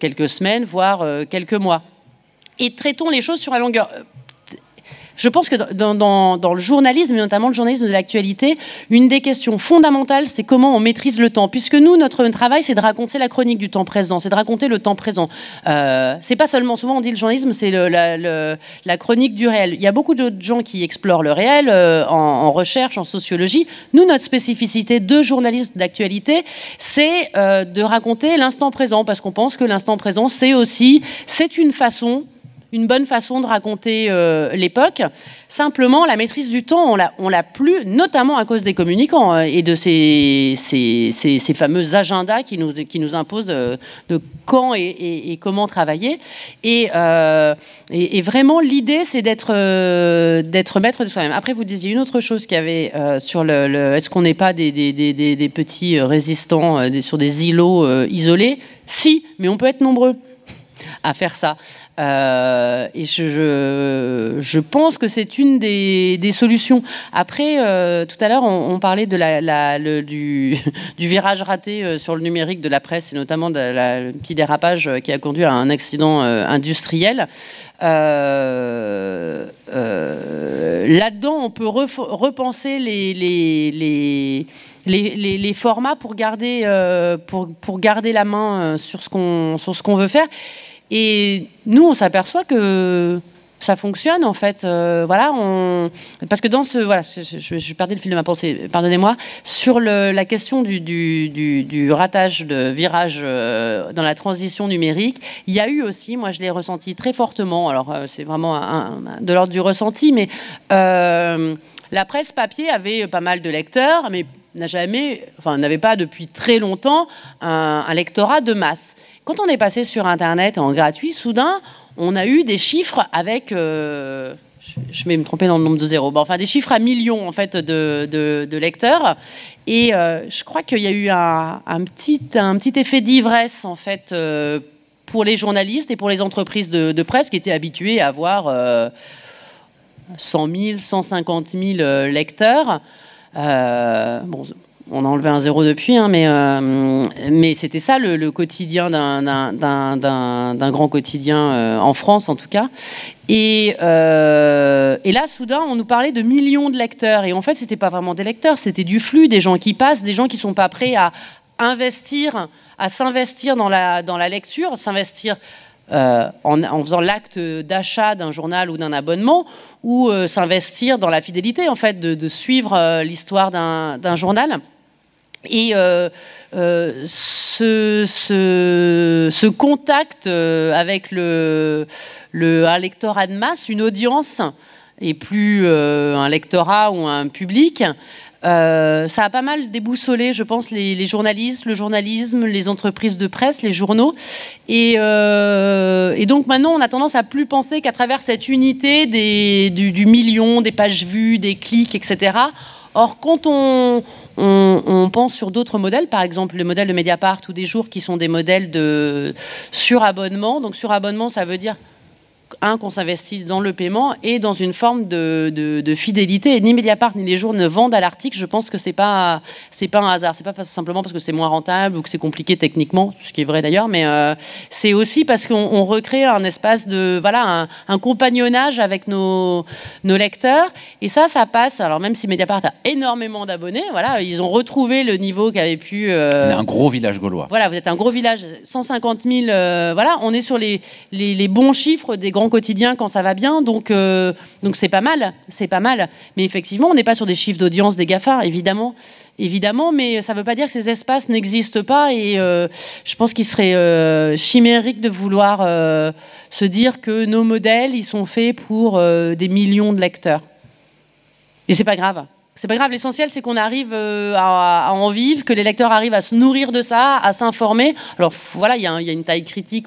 quelques semaines, voire quelques mois. Et traitons les choses sur la longueur. Je pense que dans le journalisme, et notamment le journalisme de l'actualité, une des questions fondamentales, c'est comment on maîtrise le temps. Puisque nous, notre travail, c'est de raconter la chronique du temps présent, c'est de raconter le temps présent. C'est pas seulement, souvent on dit le journalisme, c'est la chronique du réel. Il y a beaucoup d'autres gens qui explorent le réel en recherche, en sociologie. Nous, notre spécificité de journaliste d'actualité, c'est de raconter l'instant présent, parce qu'on pense que l'instant présent, c'est une bonne façon de raconter l'époque. Simplement, la maîtrise du temps, on l'a plus, notamment à cause des communicants et de ces fameux agendas qui nous imposent de quand et comment travailler. Et vraiment, l'idée, c'est d'être maître de soi-même. Après, vous disiez une autre chose qu'il y avait sur est-ce qu'on n'est pas des petits résistants sur des îlots isolés? Si, mais on peut être nombreux à faire ça. Et je pense que c'est une des solutions. Après, tout à l'heure, on parlait du virage raté sur le numérique de la presse, et notamment le petit dérapage qui a conduit à un accident industriel. Là-dedans, on peut repenser les formats pour garder la main sur ce qu'on veut faire. Et nous, on s'aperçoit que ça fonctionne, en fait. Parce que je perdais le fil de ma pensée, pardonnez-moi, sur la question du ratage de virage dans la transition numérique, il y a eu aussi, moi je l'ai ressenti très fortement, alors c'est vraiment de l'ordre du ressenti, mais la presse papier avait pas mal de lecteurs, mais n'avait pas depuis très longtemps un lectorat de masse. Quand on est passé sur Internet en gratuit, soudain, on a eu des chiffres avec... je vais me tromper dans le nombre de zéros. Des chiffres à millions, en fait, de lecteurs. Et je crois qu'il y a eu un petit effet d'ivresse, en fait, pour les journalistes et pour les entreprises de presse qui étaient habituées à avoir 100 000, 150 000 lecteurs. On a enlevé un zéro depuis, hein, mais c'était ça le quotidien d'un grand quotidien en France, en tout cas. Et là, soudain, on nous parlait de millions de lecteurs. Et en fait, c'était pas vraiment des lecteurs, c'était du flux, des gens qui passent, des gens qui sont pas prêts à s'investir dans la lecture, s'investir en faisant l'acte d'achat d'un journal ou d'un abonnement, ou s'investir dans la fidélité, en fait, de suivre l'histoire d'un journal. Et ce contact avec un lectorat de masse, une audience, et plus un lectorat ou un public, ça a pas mal déboussolé, je pense, les journalistes, le journalisme, les entreprises de presse, les journaux. Et donc maintenant, on a tendance à plus penser qu'à travers cette unité du million, des pages vues, des clics, etc. Or, quand on pense sur d'autres modèles, par exemple le modèle de Mediapart ou des jours qui sont des modèles de surabonnement. Donc surabonnement, ça veut dire qu'on s'investit dans le paiement et dans une forme de fidélité. Et ni Mediapart ni les journaux ne vendent à l'article. Je pense que c'est pas un hasard. C'est pas simplement parce que c'est moins rentable ou que c'est compliqué techniquement, ce qui est vrai d'ailleurs, mais c'est aussi parce qu'on recrée un espace de un compagnonnage avec nos lecteurs. Et ça passe. Alors même si Mediapart a énormément d'abonnés, voilà, ils ont retrouvé le niveau qu'avait pu. Un gros village gaulois. Voilà, vous êtes un gros village, 150 000. Voilà, on est sur les bons chiffres des grands quotidiens quand ça va bien, donc c'est pas mal, Mais effectivement, on n'est pas sur des chiffres d'audience des GAFA, évidemment, mais ça ne veut pas dire que ces espaces n'existent pas. Et je pense qu'il serait chimérique de vouloir se dire que nos modèles, ils sont faits pour des millions de lecteurs. Et c'est pas grave. C'est pas grave, l'essentiel c'est qu'on arrive à en vivre, que les lecteurs arrivent à se nourrir de ça, à s'informer. Alors voilà, il y a une taille critique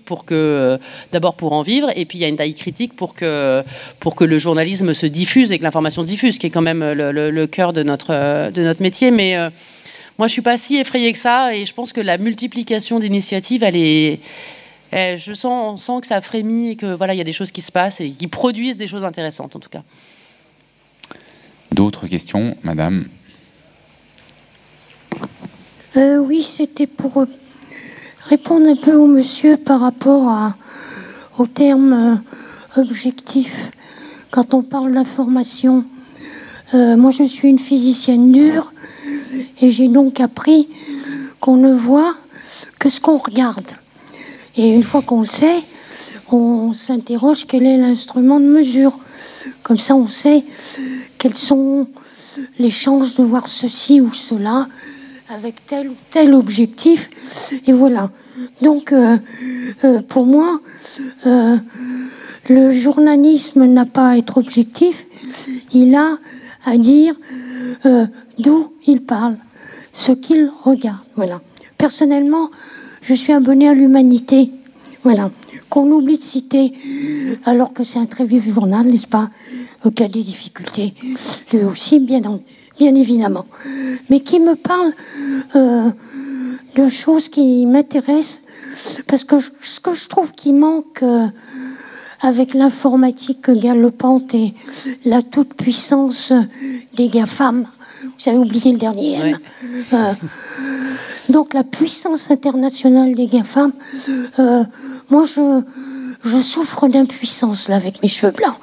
d'abord pour en vivre, et puis il y a une taille critique pour que le journalisme se diffuse et que l'information se diffuse, qui est quand même le cœur de notre métier. Mais moi je suis pas si effrayée que ça, et je pense que la multiplication d'initiatives, on sent que ça frémit et que voilà, il y a des choses qui se passent et qui produisent des choses intéressantes en tout cas. D'autres questions, madame? Oui, c'était pour répondre un peu au monsieur par rapport au terme objectif. Quand on parle d'information, moi je suis une physicienne dure et j'ai donc appris qu'on ne voit que ce qu'on regarde. Et une fois qu'on le sait, on s'interroge quel est l'instrument de mesure. Comme ça, on sait quelles sont les chances de voir ceci ou cela avec tel ou tel objectif. Et voilà. Donc, pour moi, le journalisme n'a pas à être objectif. Il a à dire d'où il parle, ce qu'il regarde. Voilà. Personnellement, je suis abonnée à l'Humanité. Voilà. Qu'on oublie de citer, alors que c'est un très vieux journal, n'est-ce pas, qui a des difficultés, lui aussi, bien évidemment, mais qui me parle de choses qui m'intéressent, parce que ce que je trouve qui manque avec l'informatique galopante et la toute-puissance des GAFAM, vous avez oublié le dernier M, donc la puissance internationale des GAFAM, moi je souffre d'impuissance là avec mes cheveux blancs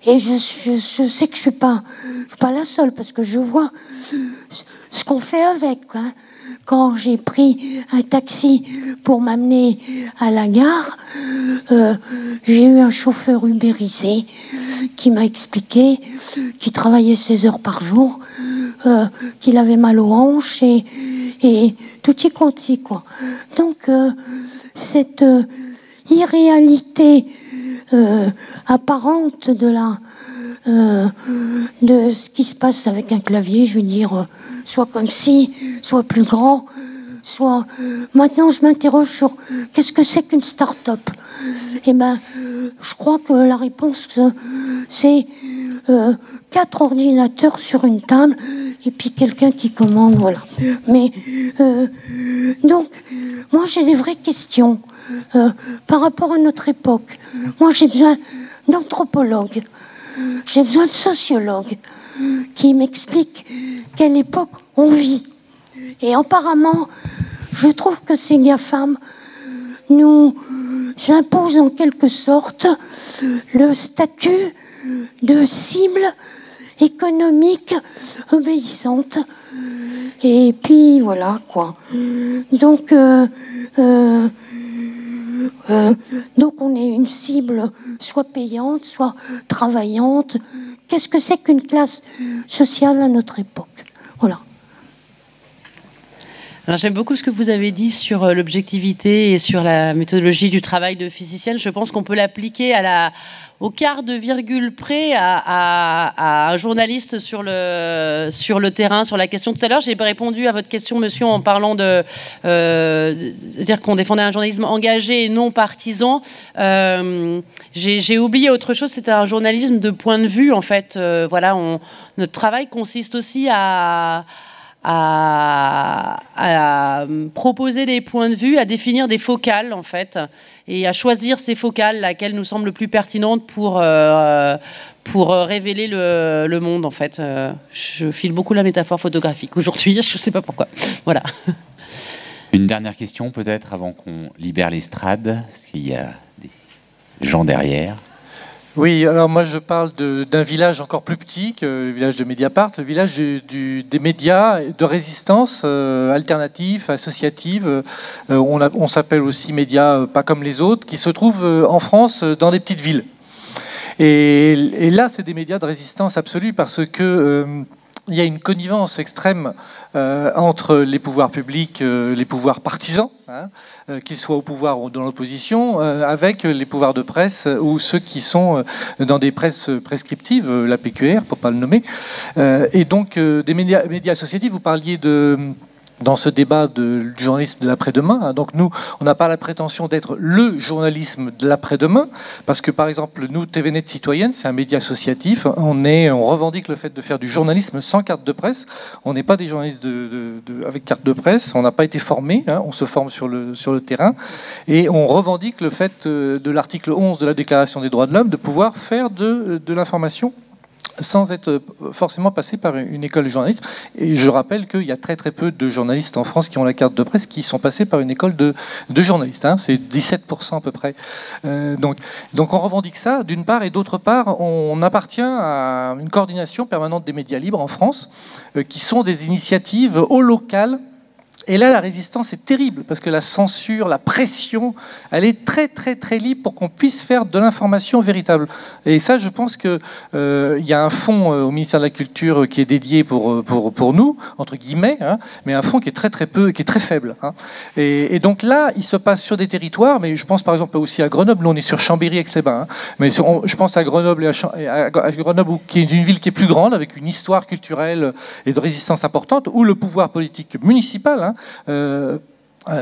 et je sais que je suis pas la seule, parce que je vois ce qu'on fait avec, hein. Quand j'ai pris un taxi pour m'amener à la gare, j'ai eu un chauffeur ubérisé qui m'a expliqué qu'il travaillait 16 heures par jour, qu'il avait mal aux hanches et tout y quanti, quoi. Donc cette irréalité apparente de ce qui se passe avec un clavier, je veux dire, soit comme si, soit plus grand, soit... Maintenant, je m'interroge sur qu'est-ce que c'est qu'une start-up. Eh ben, je crois que la réponse, c'est 4 ordinateurs sur une table et puis quelqu'un qui commande, voilà. Mais, donc, moi, j'ai des vraies questions par rapport à notre époque. Moi, j'ai besoin d'anthropologues, j'ai besoin de sociologues qui m'expliquent quelle époque on vit. Et apparemment, je trouve que ces GAFAM nous imposent en quelque sorte le statut de cible économique obéissante. Et puis voilà, quoi. Donc on est une cible soit payante, soit travaillante. Qu'est-ce que c'est qu'une classe sociale à notre époque? Voilà. Alors, j'aime beaucoup ce que vous avez dit sur l'objectivité et sur la méthodologie du travail de physicienne. Je pense qu'on peut l'appliquer au quart de virgule près à un journaliste sur le terrain, sur la question. Tout à l'heure, j'ai répondu à votre question, monsieur, en parlant de dire qu'on défendait un journalisme engagé et non partisan. J'ai oublié autre chose, c'était un journalisme de point de vue, en fait. Voilà, notre travail consiste aussi à proposer des points de vue, à définir des focales, en fait. et à choisir ces focales, laquelle nous semble le plus pertinente pour révéler le monde, en fait. Je file beaucoup la métaphore photographique aujourd'hui, je ne sais pas pourquoi. Voilà. Une dernière question peut-être avant qu'on libère l'estrade, parce qu'il y a des gens derrière. Oui, alors moi je parle d'un village encore plus petit que le village de Mediapart, le village des médias de résistance alternative, associative. On s'appelle aussi médias pas comme les autres, qui se trouvent en France dans les petites villes. Et là, c'est des médias de résistance absolue parce que il y a une connivence extrême entre les pouvoirs publics, les pouvoirs partisans, hein, qu'ils soient au pouvoir ou dans l'opposition, avec les pouvoirs de presse ou ceux qui sont dans des presses prescriptives, la PQR pour pas le nommer, et donc des médias associatifs. Vous parliez dans ce débat du journalisme de l'après-demain. Hein. Donc nous, on n'a pas la prétention d'être le journalisme de l'après-demain, parce que par exemple, nous, TVNet Citoyenne, c'est un média associatif, on revendique le fait de faire du journalisme sans carte de presse. On n'est pas des journalistes avec carte de presse, on n'a pas été formés, hein, on se forme sur le terrain, et on revendique le fait de l'article 11 de la Déclaration des droits de l'homme de pouvoir faire de l'information sans être forcément passé par une école de journalisme. Et je rappelle qu'il y a très très peu de journalistes en France qui ont la carte de presse qui sont passés par une école de journalistes. Hein. C'est 17% à peu près. Donc on revendique ça d'une part, et d'autre part, on appartient à une coordination permanente des médias libres en France, qui sont des initiatives au local. Et là, la résistance est terrible, parce que la censure, la pression, elle est très, très, très libre pour qu'on puisse faire de l'information véritable. Et ça, je pense qu'il y a un fonds au ministère de la Culture qui est dédié pour nous, entre guillemets, hein, mais un fonds qui est très, très peu, qui est très faible. Hein. Et donc là, il se passe sur des territoires, mais je pense par exemple aussi à Grenoble, là on est sur Chambéry-Aix-les-Bains, hein, mais je pense à Grenoble, à Grenoble, qui est une ville qui est plus grande, avec une histoire culturelle et de résistance importante, où le pouvoir politique municipal, hein,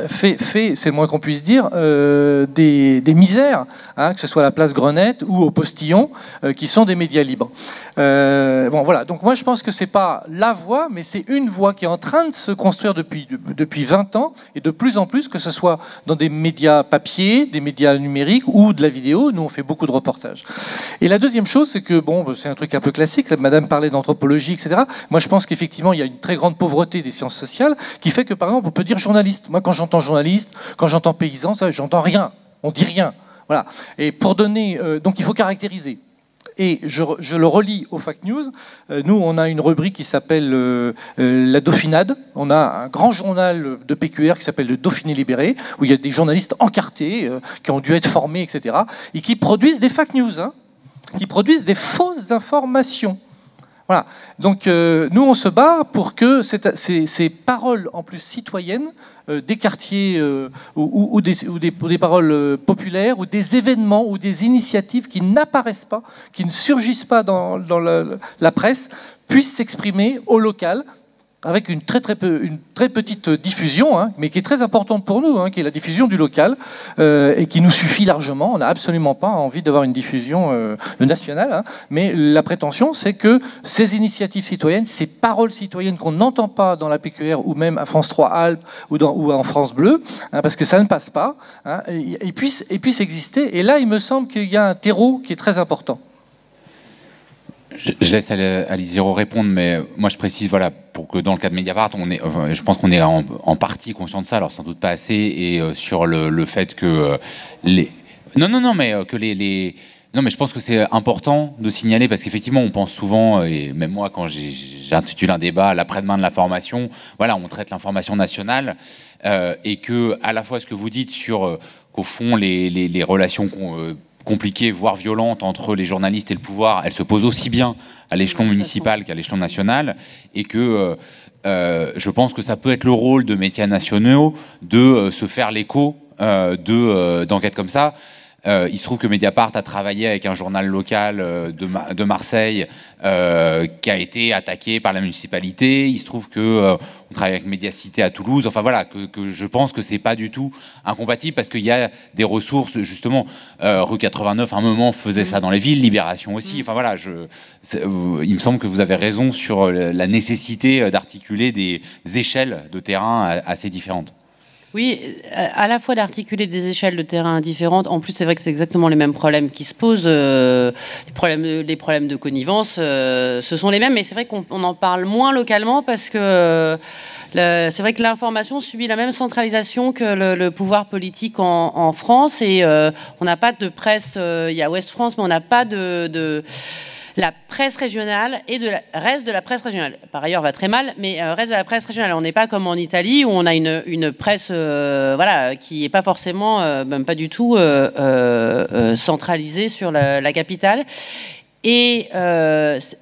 fait, c'est le moins qu'on puisse dire, des misères, hein, que ce soit à la place Grenette ou au Postillon, qui sont des médias libres. Bon, voilà. Donc moi, je pense que c'est pas la voie, mais c'est une voie qui est en train de se construire depuis 20 ans, et de plus en plus, que ce soit dans des médias papier, des médias numériques ou de la vidéo. Nous, on fait beaucoup de reportages. Et la deuxième chose, c'est que, bon, c'est un truc un peu classique, Madame parlait d'anthropologie, etc. Moi, je pense qu'effectivement, il y a une très grande pauvreté des sciences sociales, qui fait que, par exemple, on peut dire journaliste. Moi, quand j'entends journaliste, quand j'entends paysan, ça, j'entends rien. On dit rien. Voilà. Et pour donner... donc, il faut caractériser. Et je le relis au Fact News. Nous, on a une rubrique qui s'appelle la Dauphinade. On a un grand journal de PQR qui s'appelle le Dauphiné libéré, où il y a des journalistes encartés qui ont dû être formés, etc. Et qui produisent des Fact News, hein, qui produisent des fausses informations. Voilà. Donc nous, on se bat pour que ces paroles en plus citoyennes des quartiers ou des paroles populaires ou des événements ou des initiatives qui n'apparaissent pas, qui ne surgissent pas dans la presse, puissent s'exprimer au local avec une très petite diffusion, hein, mais qui est très importante pour nous, hein, qui est la diffusion du local, et qui nous suffit largement. On n'a absolument pas envie d'avoir une diffusion nationale, hein, mais la prétention, c'est que ces initiatives citoyennes, ces paroles citoyennes qu'on n'entend pas dans la PQR ou même à France 3 Alpes ou en France Bleu, hein, parce que ça ne passe pas, hein, et puissent exister. Et là, il me semble qu'il y a un terreau qui est très important. Je laisse Alice Zéro répondre, mais moi je précise, voilà, pour que dans le cas de Mediapart, je pense qu'on est en partie conscient de ça, alors sans doute pas assez, et sur le fait que non, mais je pense que c'est important de signaler, parce qu'effectivement, on pense souvent, et même moi, quand j'intitule un débat l'après-demain de l'information, voilà, on traite l'information nationale, et que à la fois ce que vous dites sur qu'au fond les relations compliquée, voire violente, entre les journalistes et le pouvoir, elle se pose aussi bien à l'échelon municipal qu'à l'échelon national, et que je pense que ça peut être le rôle de médias nationaux de se faire l'écho d'enquêtes comme ça. Il se trouve que Mediapart a travaillé avec un journal local de Marseille qui a été attaqué par la municipalité. Il se trouve que on travaille avec Mediacité à Toulouse. Enfin voilà, que je pense que c'est pas du tout incompatible, parce qu'il y a des ressources, justement. Rue 89, à un moment, faisait ça dans les villes, Libération aussi. Enfin voilà, il me semble que vous avez raison sur la nécessité d'articuler des échelles de terrain assez différentes. Oui, à la fois d'articuler des échelles de terrain différentes. En plus, c'est vrai que c'est exactement les mêmes problèmes qui se posent. Les problèmes de connivence, ce sont les mêmes, mais c'est vrai qu'on en parle moins localement parce que c'est vrai que l'information subit la même centralisation que le pouvoir politique en France. Et on n'a pas de presse, il y a Ouest France, mais on n'a pas de la presse régionale et reste de la presse régionale. Par ailleurs, va très mal, mais reste de la presse régionale. On n'est pas comme en Italie où on a une presse voilà, qui n'est pas forcément, même pas du tout centralisée sur la capitale. Et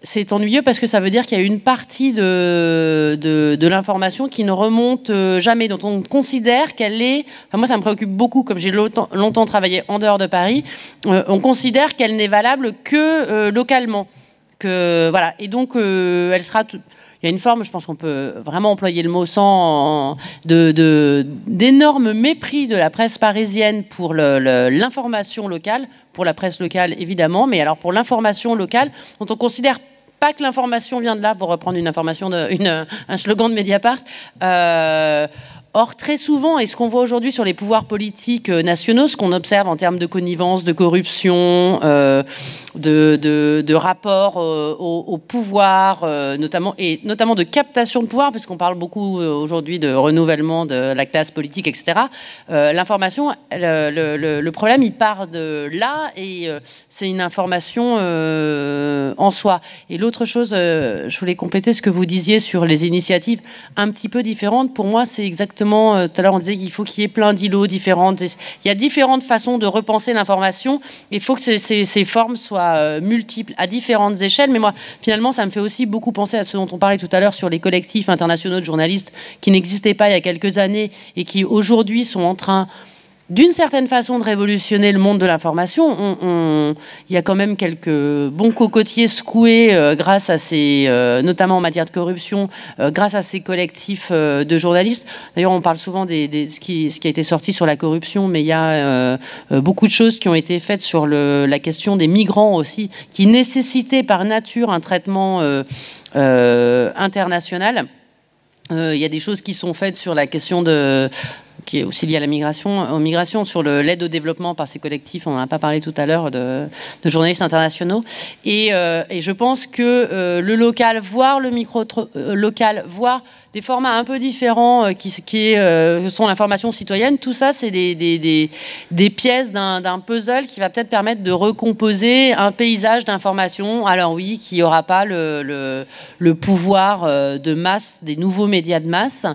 c'est ennuyeux parce que ça veut dire qu'il y a une partie de l'information qui ne remonte jamais, dont on considère qu'elle est... Enfin, moi, ça me préoccupe beaucoup, comme j'ai longtemps travaillé en dehors de Paris, on considère qu'elle n'est valable que localement. Voilà. Et donc, elle sera... Il y a une forme, je pense qu'on peut vraiment employer le mot sans d'énorme mépris de la presse parisienne pour l'information locale, pour la presse locale évidemment, mais alors pour l'information locale, dont on considère pas que l'information vient de là, pour reprendre un slogan de Mediapart. Or, très souvent, et ce qu'on voit aujourd'hui sur les pouvoirs politiques nationaux, ce qu'on observe en termes de connivence, de corruption, de rapport au pouvoir, notamment de captation de pouvoir, parce qu'on parle beaucoup aujourd'hui de renouvellement de la classe politique, etc. L'information, le problème, il part de là, et c'est une information en soi. Et l'autre chose, je voulais compléter ce que vous disiez sur les initiatives un petit peu différentes. Pour moi, c'est exactement... Tout à l'heure, on disait qu'il faut qu'il y ait plein d'îlots différentes. Il y a différentes façons de repenser l'information. Il faut que ces formes soient multiples, à différentes échelles. Mais moi, finalement, ça me fait aussi beaucoup penser à ce dont on parlait tout à l'heure sur les collectifs internationaux de journalistes qui n'existaient pas il y a quelques années et qui, aujourd'hui, sont en train... d'une certaine façon de révolutionner le monde de l'information. Il y a quand même quelques bons cocotiers secoués grâce à notamment en matière de corruption, grâce à ces collectifs de journalistes. D'ailleurs, on parle souvent de ce qui a été sorti sur la corruption, mais il y a beaucoup de choses qui ont été faites sur la question des migrants aussi, qui nécessitaient par nature un traitement international. Il y a des choses qui sont faites sur la question qui est aussi lié à la migration, sur l'aide au développement par ces collectifs, on n'en a pas parlé tout à l'heure, de journalistes internationaux. Et je pense que le local, voire le micro-local, voire des formats un peu différents qui sont l'information citoyenne, tout ça, c'est des pièces d'un puzzle qui va peut-être permettre de recomposer un paysage d'information. Alors oui, qui n'aura pas le pouvoir de masse, des nouveaux médias de masse,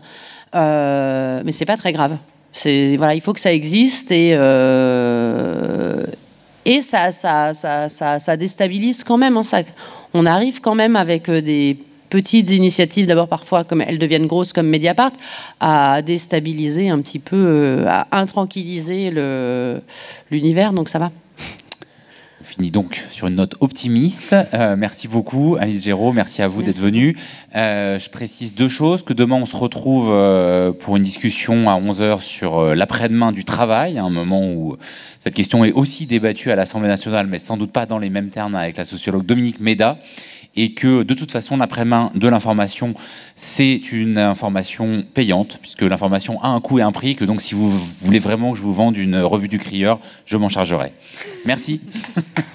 mais c'est pas très grave. Voilà, il faut que ça existe et ça déstabilise quand même. Hein, on arrive quand même avec des petites initiatives, d'abord parfois comme elles deviennent grosses comme Mediapart, à déstabiliser un petit peu, à intranquilliser l'univers. Donc ça va. On finit donc sur une note optimiste. Merci beaucoup, Alice Géraud. Merci à vous d'être venue. Je précise deux choses. Que demain, on se retrouve pour une discussion à 11h sur l'après-demain du travail, un moment où cette question est aussi débattue à l'Assemblée nationale, mais sans doute pas dans les mêmes termes, avec la sociologue Dominique Méda. Et que de toute façon, l'après-midi de l'information, c'est une information payante, puisque l'information a un coût et un prix, que donc si vous voulez vraiment que je vous vende une revue du Crieur, je m'en chargerai. Merci.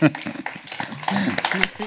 Merci.